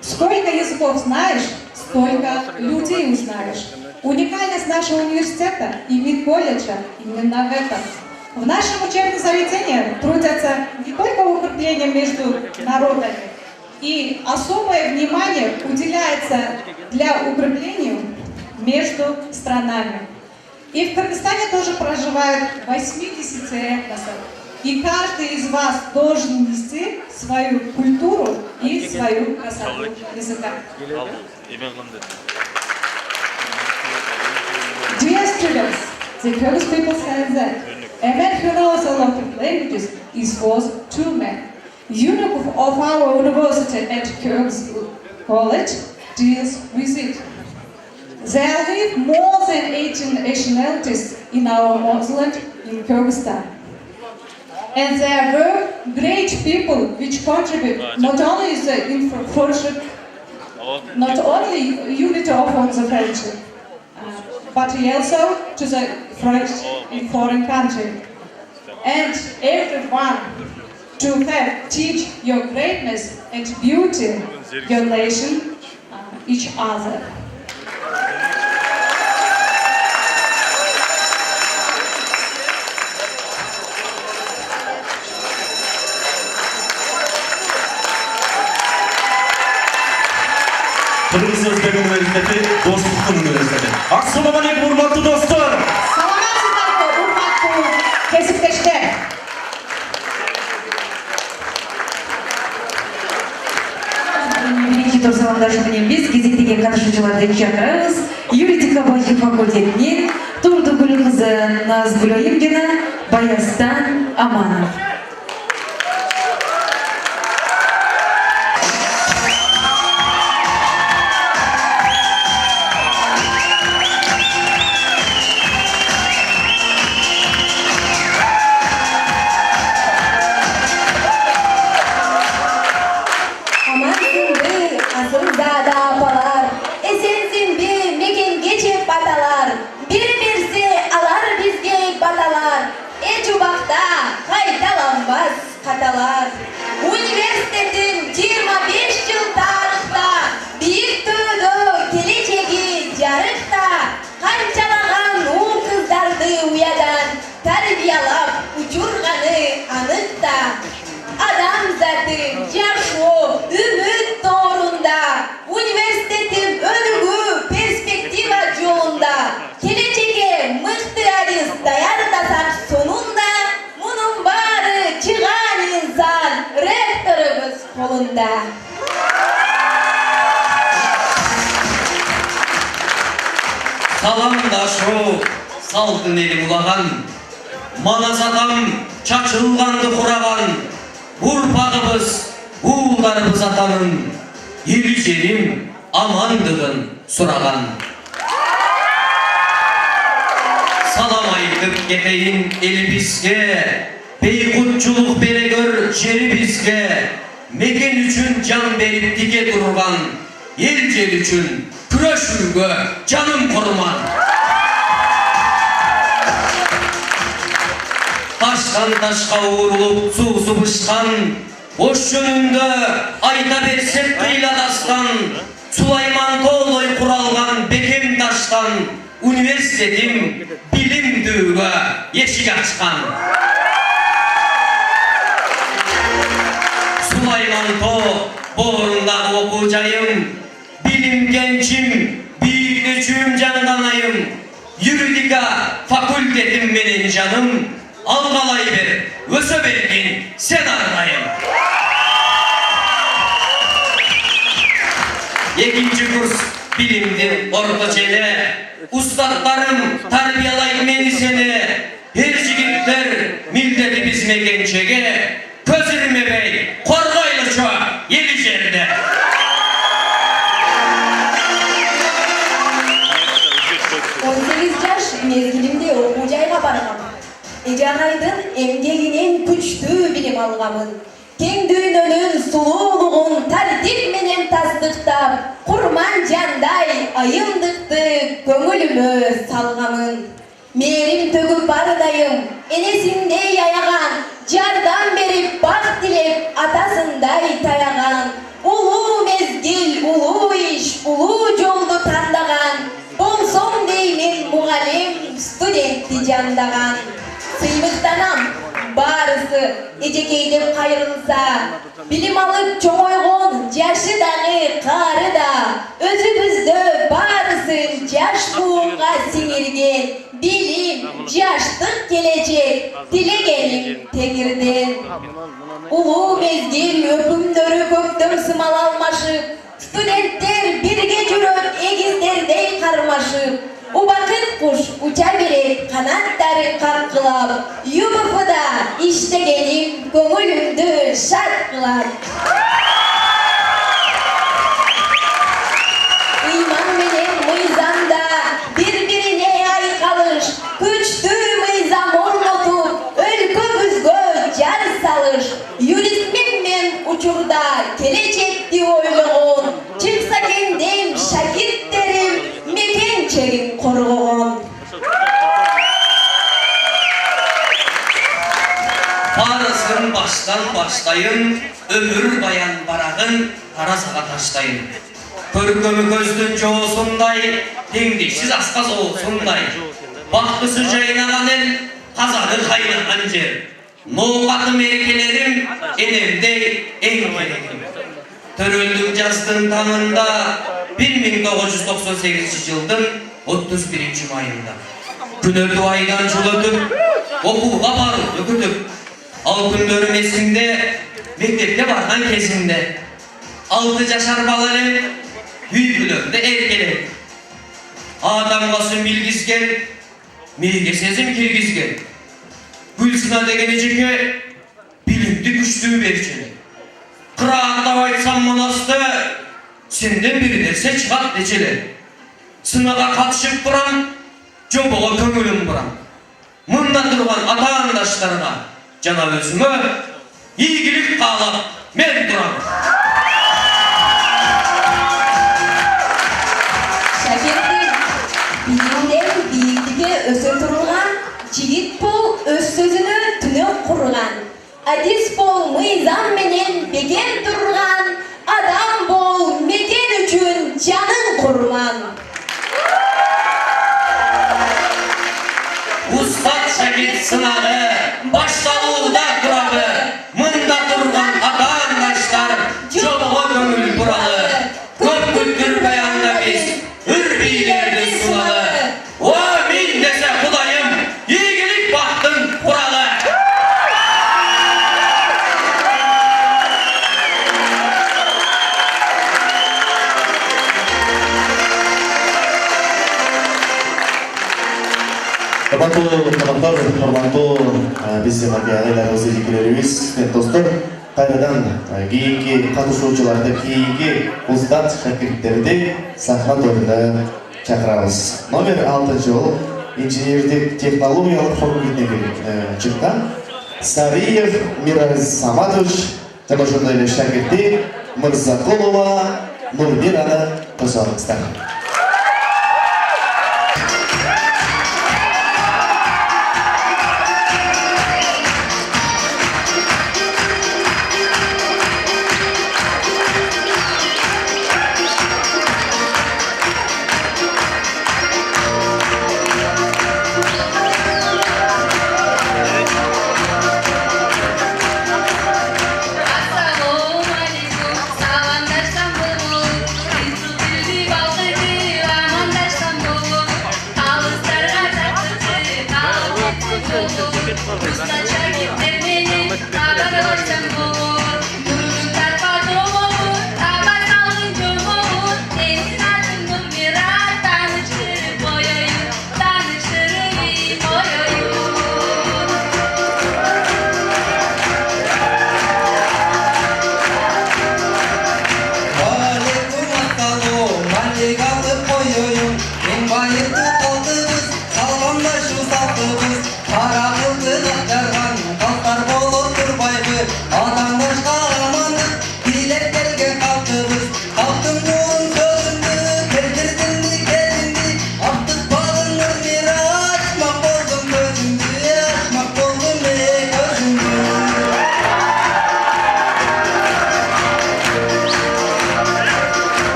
сколько языков знаешь, столько людей узнаешь. Уникальность нашего университета и медколледжа именно в этом. В нашем учебном заведении трудятся не только укрепления между народами, и особое внимание уделяется для укрепления между странами. И в Кыргызстане тоже проживают 80 этносов. И каждый из вас должен нести свою культуру и свою красоту языка. Dear students, the Kyrgyz people say that a man who knows a lot of languages is worth two men. Unique of our university at Kyrgyz College deals with it. There live more than 18 nationalities in our motherland in Kyrgyzstan. And there were great people which contribute not only the friendship, not only unity of the friendship, but also to the friends in foreign country. And everyone to have teach your greatness and beauty, your nation, each other. Kırgız Özbek Üniversiteti, Dostluk'un Üniversiteti. Assalamu alaikum hurmatlı dostlar. Саламатсыздарбы, урматтуу кесиптештер. Биринчи топ саламдашы менен биз кезектеги катышуучуларды чакырабыз. Юридика боюнча факультетинин Турдугүл кызы Назгүлөйүм жана Баястан Аманов. Bir birsi alar bizge batalar. Ecubakta kaytalar. kolunda. Salamda şu salgın eli bulağan, Manas adam çaçılgandı kuragan, Urpağımız, uğullarımız atanın, Yeri jerim amandığın suragan. Salam aytıp geteyin eli bizge, Beykutçuluk bere gör jeri bizge, Meken üçün can berip dige durgan, El jer üçün küreşürgö canım koruman. Taştan taşka uğrulup su bışkan, Boş jönünde ayta bersek kıyla dastan, Sulayman Toğloy kuralgan bekem taştan, Üniversitetim bilim düğüge yeşik açkan. Sulayman Toğ boğrunda okuyacağım, Bilim gençim, büyüklücüğüm candanayım, Yürüdika fakültetim benim canım, Algalay ver, öse berkin sen arayın. Yekinci kurs bilimdi orta çele, Ustadlarım tarbiyalayın beni seni, Her jigitler milletimiz megençege, Közürme bey, korgaylı çoğa, yeli jerde. 18 yaş mezgilimde okuyacağıma barğam. Ecanaydın emgelinin güçlü bilim algamın. Keng düğününün suluğluğun tertip menen tasdıktap, Kurman canday ayımdıktı köngülümü salgamın. Merim tögüp barıdayım, enesinde yayagan, Jardan berip bak dilep atasınday tayagan. Ulu mezgil, ulu iş, ulu joldu tandagan, Bolsom deymin muğalim, studenti jandagan. Sıymıktanam, barısı, ecekeydip kayrılsa, Bilim alıp çoğoygon, jaşı dağı, karı da, Özübüzde barısın, jaş buğunga sinirgen, Bilim, jaştık gelecek, dilegenim tegirden. Ulu mezgil, öpümdörü köktüm sımal almaşıp, Studentler birge jüröp, egizlerdey karmaşıp, O vakit kuş uça berip, kanatları karkılap, Yumufıda işte gelip, Köngülümdü şart kılap. İman menen mıyzamda, Birbirine aykalış, Güçlü mıyzam ornotup, Ölkümüzgö jar salış, Yürütmem men uçurda, Gelecekti oyluğun, Çıksa kendim şakirtlerim, Meken çerin korğun. Barısın baştan başlayın, ömür bayan barağın, Tarasağa taşlayın. Körkümü gözdün çoğusunday, Tengdişsiz askaz olsunday. Baktısı jaynagan el, Kazanı kaynagan jer. Noğatı merkelerim, enemdey en gerekim. Töröldüm jazdın tamında, 1998 yıldın 31. mayında. Günördü aydan çulutup, okuğa barıp ökütüp, Al gündörüm esimde, mektepte bargan kezimde. 6 yaşar balarım, büyükülörde erkeler. Adam basın bilgizgen, milge sezim kirgizgen. Gülsina degeneceke, bilimdi güçlüğü berçeli. Kıraatla baytsam manastı, senden biri derse çıkart deçeli. Sınaga katışıp duran, joboğa köngülüm buran. Mında durgan ata-andaşlarına, Cana özümü, iyigilik bağlap, men duram. Şakirdim, bilimden biyiklige öse turulgan, Jigit bol öz sözünü tüne kurgan. Adis bol mıyzam menen beken durgan, Adam bol meken üçün canın kurman. Ustad şakit sınağı, başlalıda duralı, Mında durgan ata-andaşlar, joboğa köngül buralı. Köp kültür beyanda biz, hürbiylerdi sulalı. O min dese Kudayım, iyigilik baktın kuralı. Урматтуу коноктор, урматтуу биздин агайларыбыз, жекелерибиз, достор, кайрадан кийинки катышуучуларды, кийинки устат шакирттерди сахна тоюна чакырабыз. Номер 6 жол инженердик технологиялык факультетине чыккан Сариев Мираз Саматович жана ошондой эле шакирти Мырзакулова Нурмираны кошсоңуздар.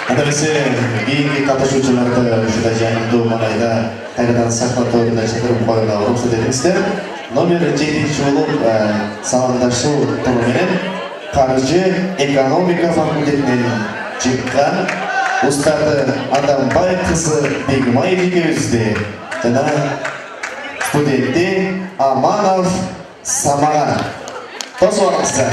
Adalese keyingi katışucularda juda jayındуу маңайда кайрадан сахна тоюна чакырып коюуга уруксат этиңиздер. Номер 7 болуп саламдашуу тобу менен каржы экономика факультетинен чыккан устаты Адамбай кызы Бегмай экөөбүздү жана студенти Аманов Самара. Тосуп алыңыздар.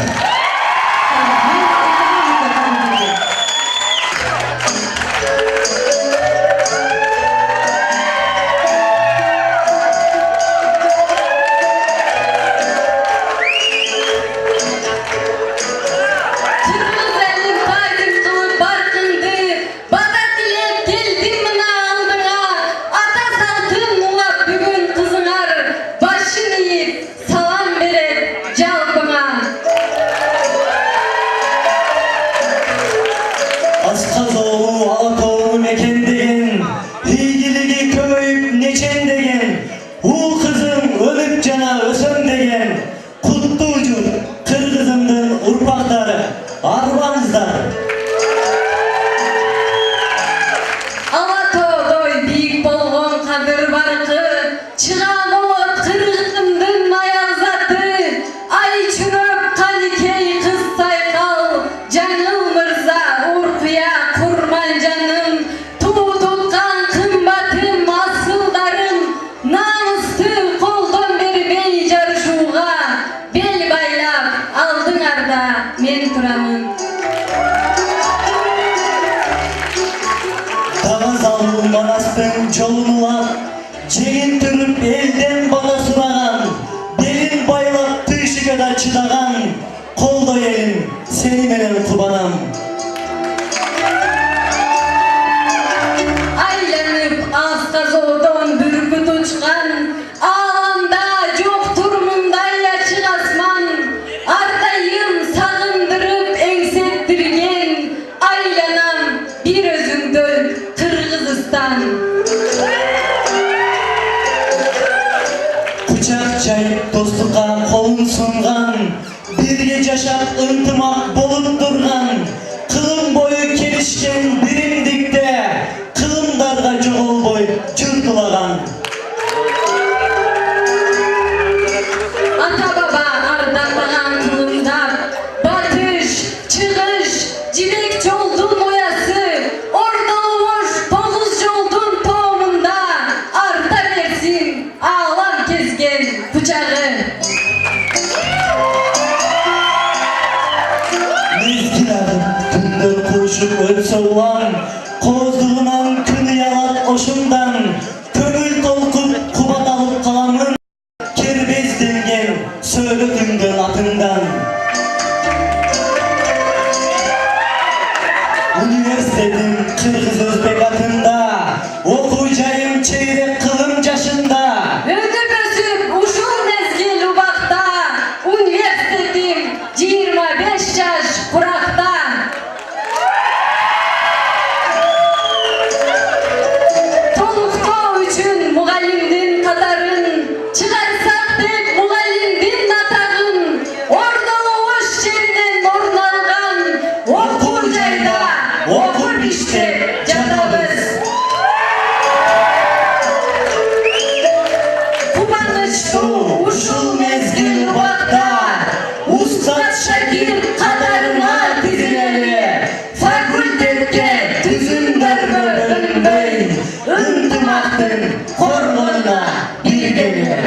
мен турамын. Тағыз алу манастың жолын улап, жеген түріп елден бана сұраған, белін байлап түйшіге да чыдаған, қолда елін сені менен құбанам. Айланып асқазодан бүркіт ұшқан, ағамда жоқ тұрмындай ашық асман, артайым сағындырып еңсеттірген, айланам бір өзіңден Қырғызстан. Құшақ жайып достыққа қолын сұнған, бірге жашап ынтымақ болып тұрған, қылым бойы келішкен бірімдікте, қылымдарға жоғалбой жұртылаған. Ата-баба ардақтаған қылымдап, батыш, чығыш, жібек жолдың оясы, ордалуыш, тоғыз жолдың тоғында, арта берсін алам кезген құчағы. Мезгіл ағып, күндер қошып өтсе ұлан, қоздығынан күні ялат ошындан, көңіл толқып құбат алып қаламын, кербезденген сөйлетіңдің атыңдан. Университетім Қырғыз Өзбек атында, оқу жайым чейрек қылым жашында. Өтіп өсіп ушул мезгіл убақта, университетім 25 жаш құрақта. Толықтау үшін мұғалімдің қатарын, шығарсақ деп мұғалімдің атағын, ордалуыш жерден орын алған, оқу жайда, оқып іштеп жатабыз. Қуаныштуу ушул мезгіл убакта, устат шакир қатарына тізілелі, факультетке түзімдер бөлінбей, ынтымақтың қорғанына біргелі.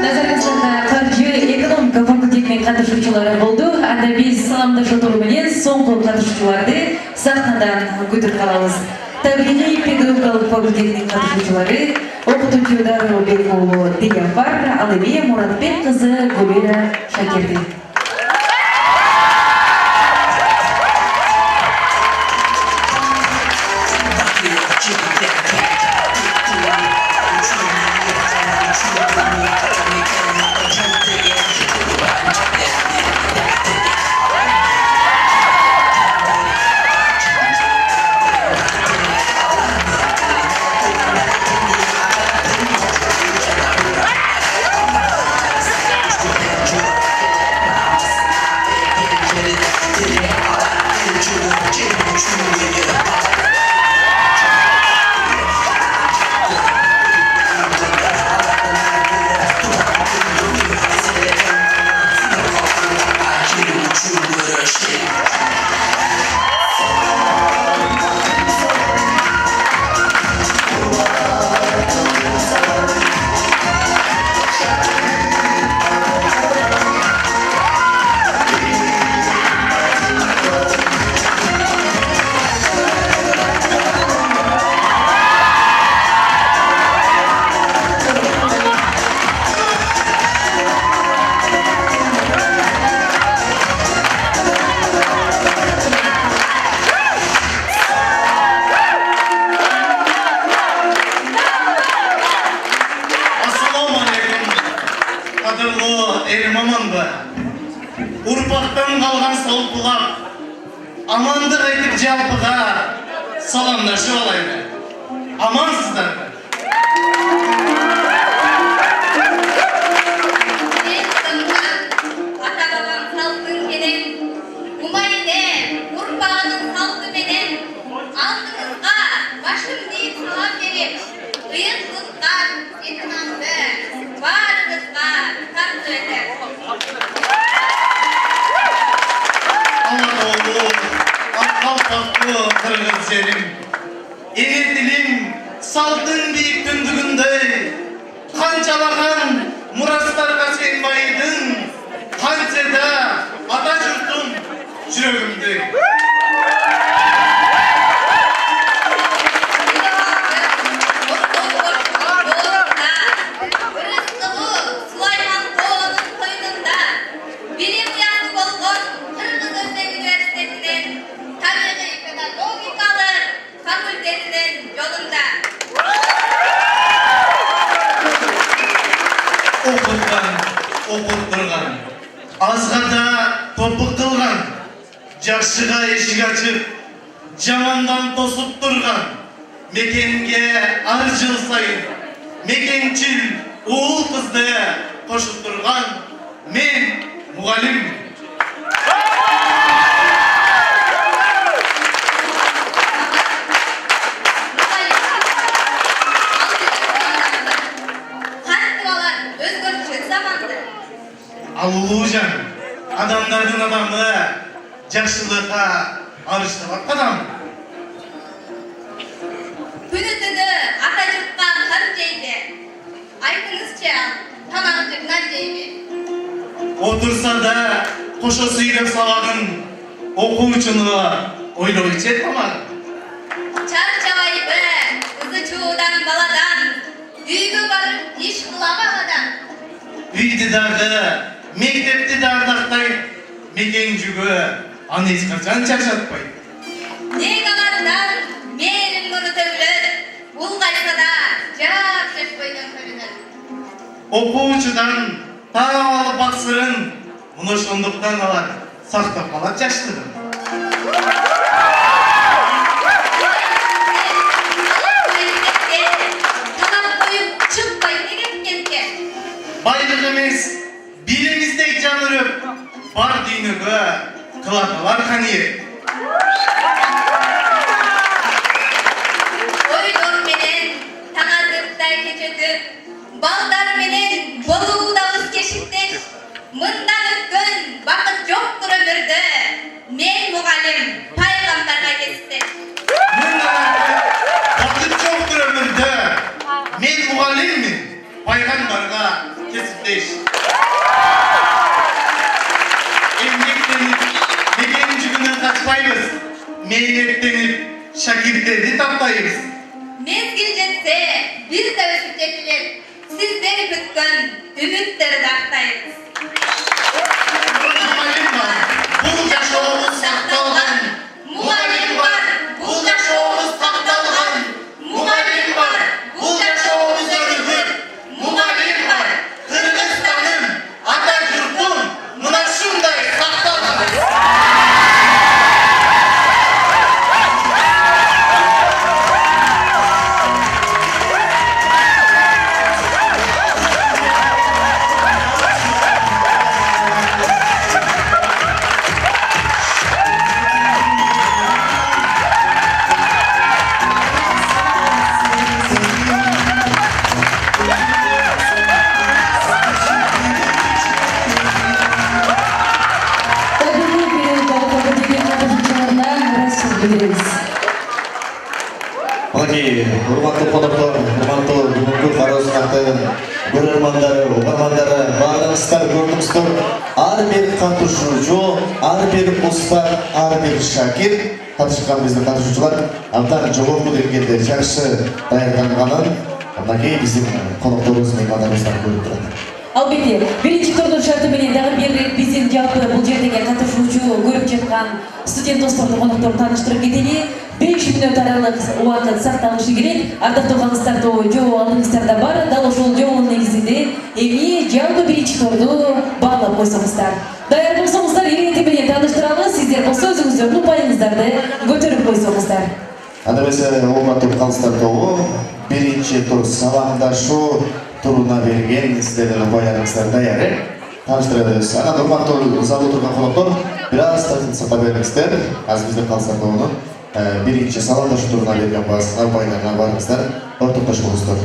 Назарыңыздарда қаржы экономика факультетінің қатысушылары болды. Анда біз саламдашу тобымен соңғы қатысушыларды сахнадан көтеріп алабыз. Табиғи педагогикалық факультетінің қатысушылары оқытушы Дарбекұлы Дияфар, Алыбия Мұратбек қызы Гүлира Шакирди. Артан қалған солпылап, амандық айтып жалпыға саламдашып алайын. Амансыздар ма? Мен сынған ата-бабам салттың менен, Умайне ұрпағының салты менен, алдыңызға башым дейіп салам беріп, қиыншылыққа итмамды барыңызға тарту етер. Алатоğlu, Akkalpaklı kırgız yerim, Eğitilim saltın büyük tündüğünde, Kançalağan muraslarga senmaydın, Kançada ata jurtum жүрегімде. Оқыттырған, азғада топық қылған, жақшыға ешік ашып, жамандан тосып тұрған, мекенге ар жыл сайын, мекеншіл ұл қызды қошып тұрған, мен мұғалім. Ал Ұлужан, адамдардың адамы, жақшылыққа арыштабақ қадам. Күні-түні ата жұртқа қан жейді. Айтыңызшы, тамақ жұртынан жейді. Отырса да қоша сүйреп сабағын, оқушыны ойлау içет тамақ. Чар-чабайды, қызы чуыдан баладан, үйгі барып еш қыламағадан. Үйді дағы, мектепті дардақтай, мекен жүгі аны ешқашан шаршатпайды. Неғалардан мерім мұны төгілір, бұл қайсада жап шашпайдан көрінір. Оқушыдан тағалы бақсырын, мұны шондықтан алар, сақтап қалат жаштығын. Байлық емес, биліміздей жанырып, бар дүйнігі қылаталар қание. Ойдор менен таңатыптай кечетіп, балдар менен болуудабыз кешіктен, мындан өткөн бақыт жоқтыр өмірді, мен мұғалім пайғамбарға кесті. Бақыт жоқтыр өмірді, мен мұғаліммін пайғамбарға кесіптеш. Емдектеніп, мекен жүгінен қашпаймыз, мейнеттеніп, шакирттерді таппаймыз. Мезгіл жетсе, біз де өсіп жетілер, сіздер күткен үміттерді ақтаймыз. Мұғалім бар, бұл жашауымыз сақталған. Мұғалім бар, бұл жашауымыз сақталған. Мұғалім бар, бұл жашауымыз өрігір. Мұғалім бар, Қырғызстаным, ата жұртым, мына шындай сақталған. Pagi, hurmatli qonaqlar, hurmatli bugungi qarorgohning көрермандары, оқырмандары, барлығыңыздар көрдіңіздер. Ар бір қатысушы, ар бір ұстаз, ар бір шакир қатысқан біздің қатысушылар абдан жоғарғы деңгейде жақсы даярланғанын мынакей біздің қонақтарымыз меймандарымыздан көріп тұрады. Албетте, бірінші турдың шарты менен дағы бір рет бізден жалпы бұл жердегі қатысушы көріп жатқан студент достарды қонақтарын таныштырып кетелі. 5 минут аралық уақыт сақталышы керек. Ардақты қалыстарды жоо алдыңыздарда бар. Дал ошол жоонун негизинде эми жалпы бірінші турду баалап койсоңуздар. Даяр болсоңуздар, таныштырабыз. Сиздер болсо өзүңүздөрдүн упайыңыздарды көтөрүп койсоңуздар. Анда эмесе урматтуу калыстар тобу, биринчи тур саламдашуу туруна берген сиздердин упайларыңыздар даяр. Таныштырабыз. Анан урматтуу залда турган коноктор, бир аз тартынсакка бериңиздер. Азыр биздин калыстар тобунун биринчи саламдашуу туруна берген упайларына барыңыздар, ортоктошуңуздар.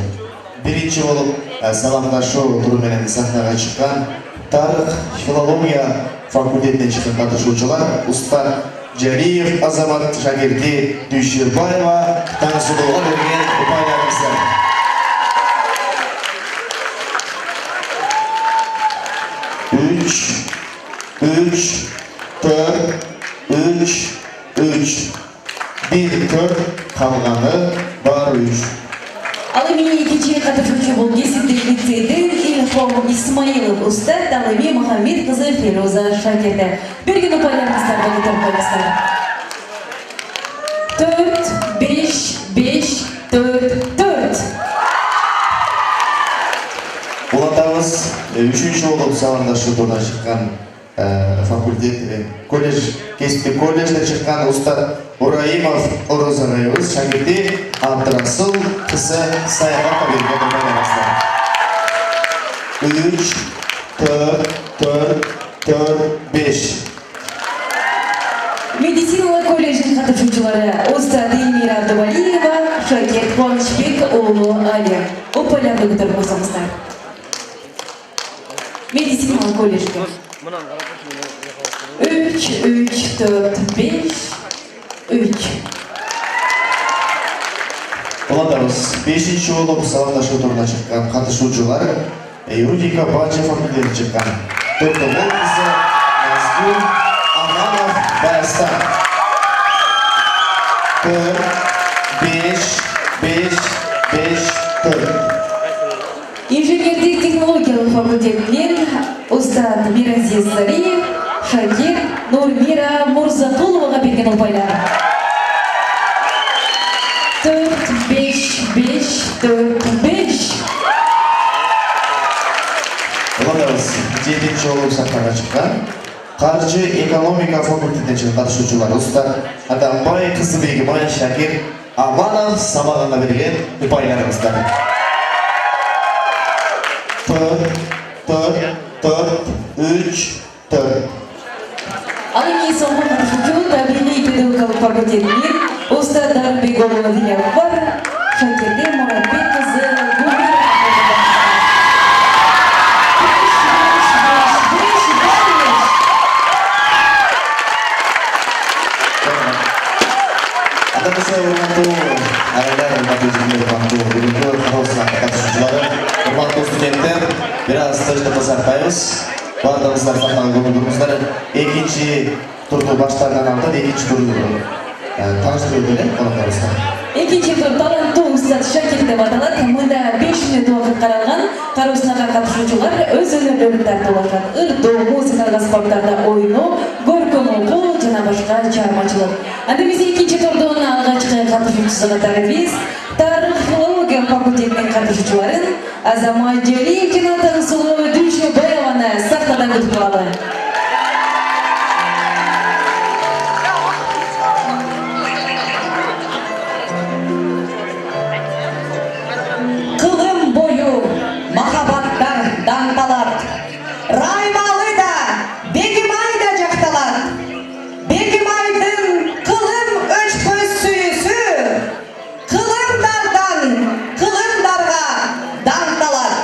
Биринчи болуп саламдашуу туру менен сахнага чыккан тарых филология факультетинен чыккан катышуучулар уста Жариев Азамат шагирди Дүйшебаева Таңсулууга берген упайларыңыздар. Бир төрт, калганы бар 3. Ал эми экинчи катышуучу бул кесиптик лицейдин Илхом Исмаилов устат, ал эми Мухаммед кызы Феруза шагирди. Берген упайларыңыздарды көтөрүп коюңуздар. 4, 5, 5, 4, 4. Улантабыз, үчүнчү болуп саламдашуу туруна чыккан факультет, колледж, кесиптик колледжден чыккан устат Ураимов Орозагайыбыз шагирди Абдрасыл кызы Саябакка берген упайларыңыздар. 3, 4, 4, 4, 5. Медицина колледждин катышуучулары устат Эльмира Абдувалиева, Шакир Кубанычбек уулу Али. Упайларды көтөрүп койсоңуздар. Медицина колледжге. 3, 3, 4, 5, 3. Улантабыз, 5-чи болуп саламдашуу туруна чыккан катышуучулар Юридика Бача факультетинен чыккан Токтогул кызы Назгүл Аманов Байста. 4, 5, 5, 5, 4. Инженердик технологиялык факультетинен устат Миразиз Зариев, Шакир Нурмира Мурзакуловага берген упайлар. 4, 5, 5, 4, 5. Улантабыз, 7-чи болуп сахнага чыккан Каржы экономика факультетинен чыккан катышуучулар устат Адамбай Кызыбегимай Шакир Аманов Самаганга берген упайларыңыздар. 4, 4, 4, 3, 4. Ал эми соңку катышуучу табигый педагогикалык факультетинен устат Дарбекова Диляб бар, Шакирде Муратбек кызы Гүлмира. Anda урматтуу айдар, урматтуу жигиттер, урматтуу бүгүнкү катышуучулар катышуучулары, урматтуу студенттер, бир аз тынчтыкты сактайбыз. Баардыгыңыздар сахнага көтөрүлүңүздар. Экинчи турду баштарынан алдын, экинчи турду таныштырып берейин конокторубузга. Экинчи тур таланттуу устат Шакир деп аталат. Мында 5 мүнөт убакыт каралган. Кароосунага катышуучулар өз өнөрлөрүн тартып алышат. Ырдоо, музыкалык аспаптарда ойноо, көркөм окуу жана башка чыгармачылык. Анда биз экинчи турдун алгачкы катышуучусу катары биз тарых филология факультетинин катышуучуларын Азамат Жалиев жана Таңсулуу Дүйшебаеваны сахнадан күтүп алалы. Кылым бою махабаттар даңталат. Раймалы да, Бегимай да жакталат. Бегимайдын кылым өчпөс сүйүүсү кылымдардан кылымдарга даңталат.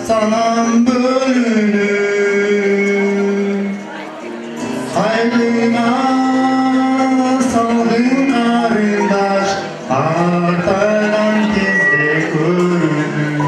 Salam bölünür Hayrına saldın karındaş Artadan tezde görünür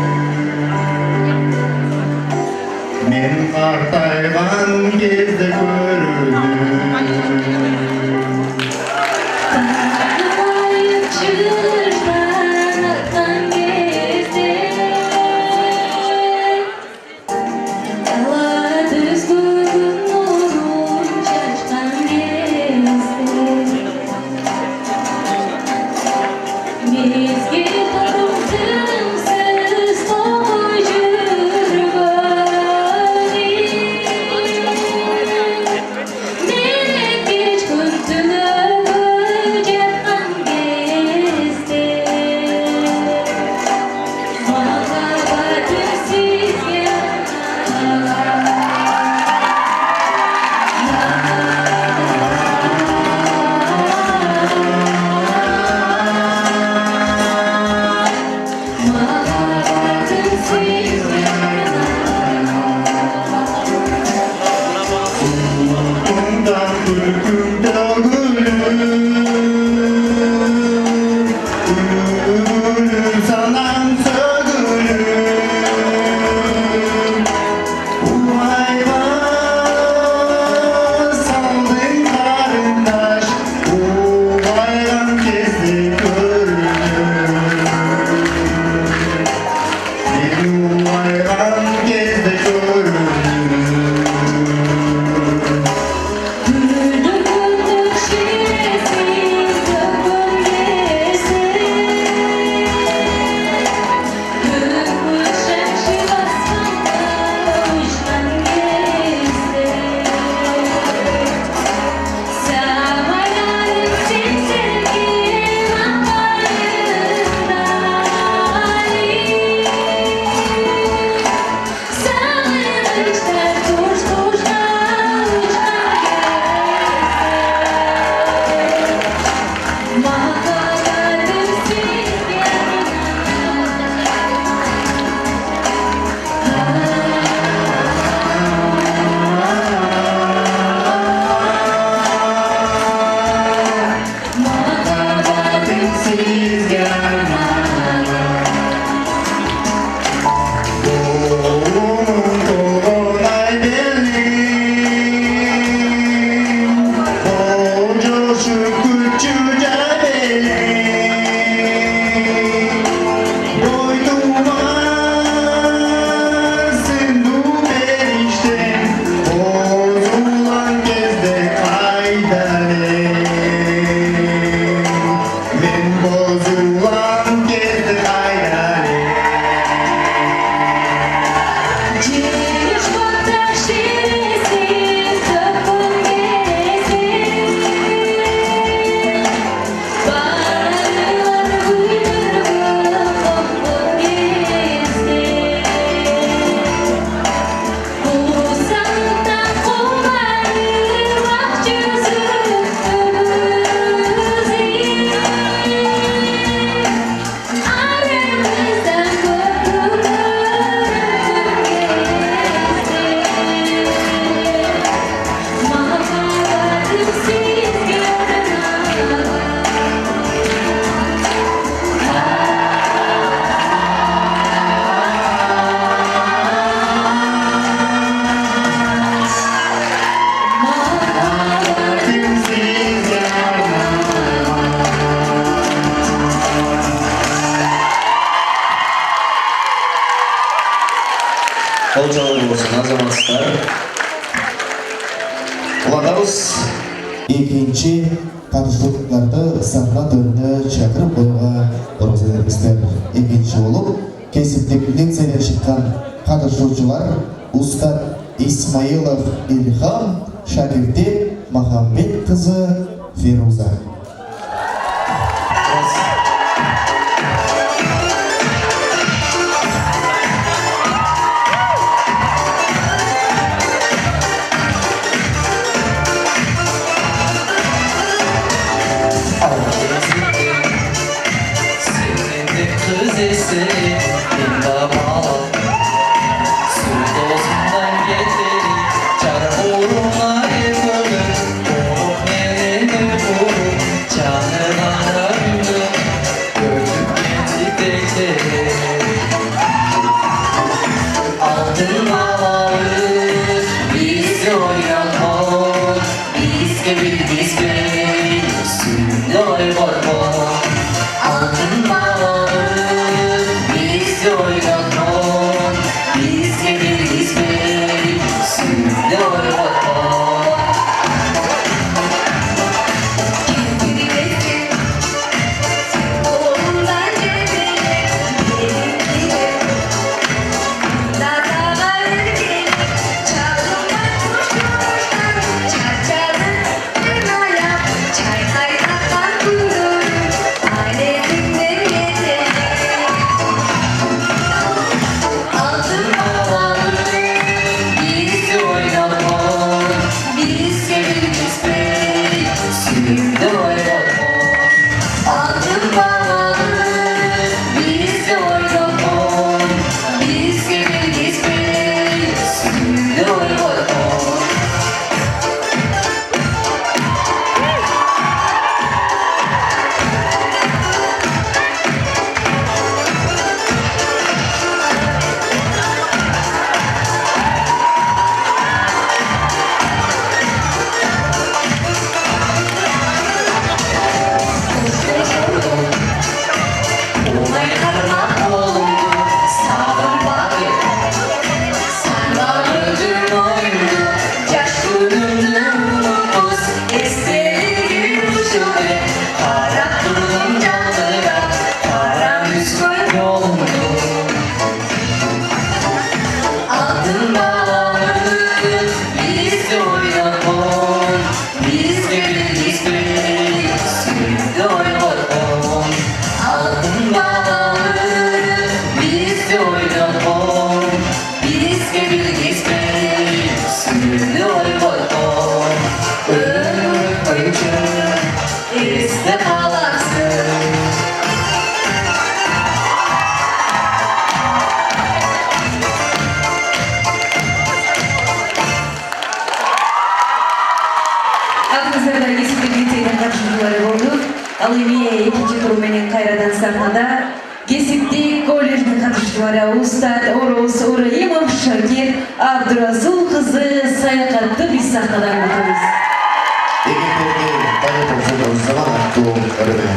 Kolçaları olsun, azamatsızlar. Ulatабыз. Екінші қатысушыларды сахна төріне шақырып қоюға рұқсат етіңіздер. Екінші болып, кәсіптік лекциядан шыққан қатысушылар Устат Исмаилов Ильхам, шәкірті Махамбет қызы Феруза. Kız eseri baba su dozundan getirip çar uğruna yıkılır olup nereni vurur canına ünlü gördük kendi bekleri aldın havalı biz oynatma biz gibi biz bey üstünde oynatma aldın havalı biz oynatma biz gibi biz bey üstünde oynatma Oğlumdan cebine benimkine Dağlar gelip çalınmak kuşlar Çarçalı kırmaya çay kaynatan kundur Ailesinden yeter Altın havalı biz oynatma biz gibi biz bey üstünde oynatma Altın havalı biz oynatma biz gibi biz bey üstünde oynatma Oynatma oğlumdu sağır bakır sen bağırdın oyunu Coşkunluğumuz eseri uçuyor Kara tulum canlıra Kara müskün yolumdu Altın bağlı biz oynatma biz gibi biz bey üstünde oynatma Altın bağlı biz oynatma biz gibi biz bey üstünde oynatma ömür boyunca Iste kalarsın Aqnazarda кесиптик лицейдин катышуучулары болду. Ал эми экинчи тур менен кайрадан сахнада кесиптик колледждин катышуучулары Устат Орус Ураимов, Шакир Абдуразул кызы саякатты биз сахнадан күтөбүз. Египетте тағы тоқсыдырыз zaman аттуу ырды.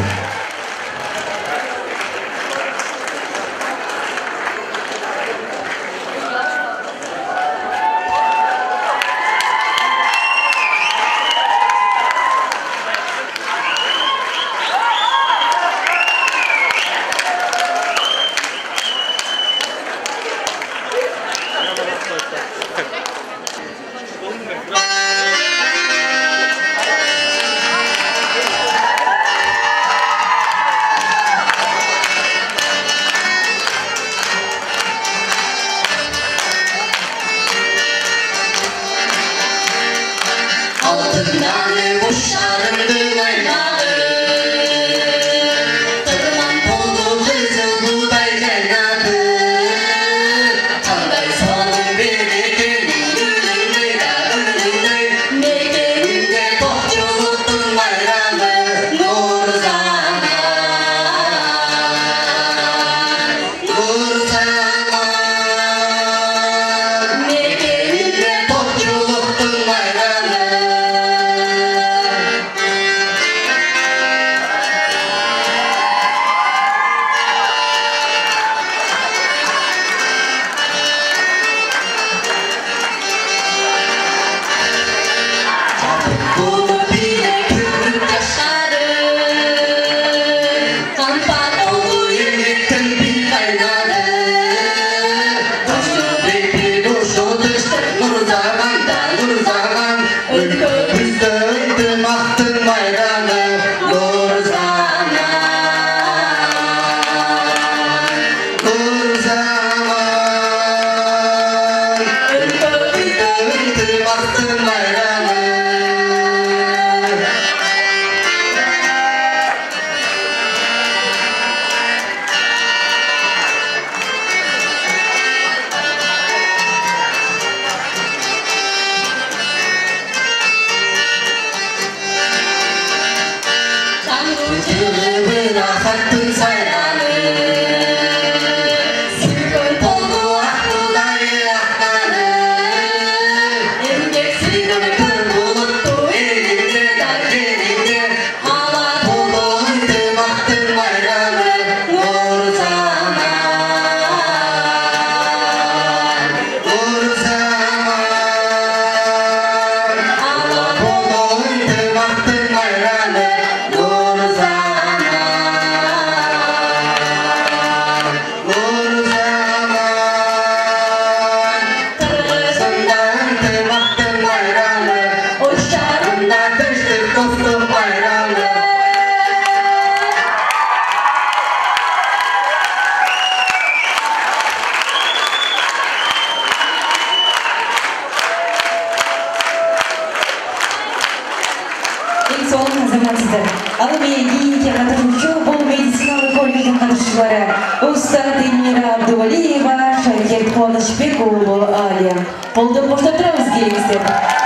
Thank you. Ал эми кийинки катышуучу бул медициналык колледждин катышуучулары Устат Эльмира Абдувалиева, Шакир Кубанычбек уулу Алия. Колдоп коштоп турабыз, келиңиздер.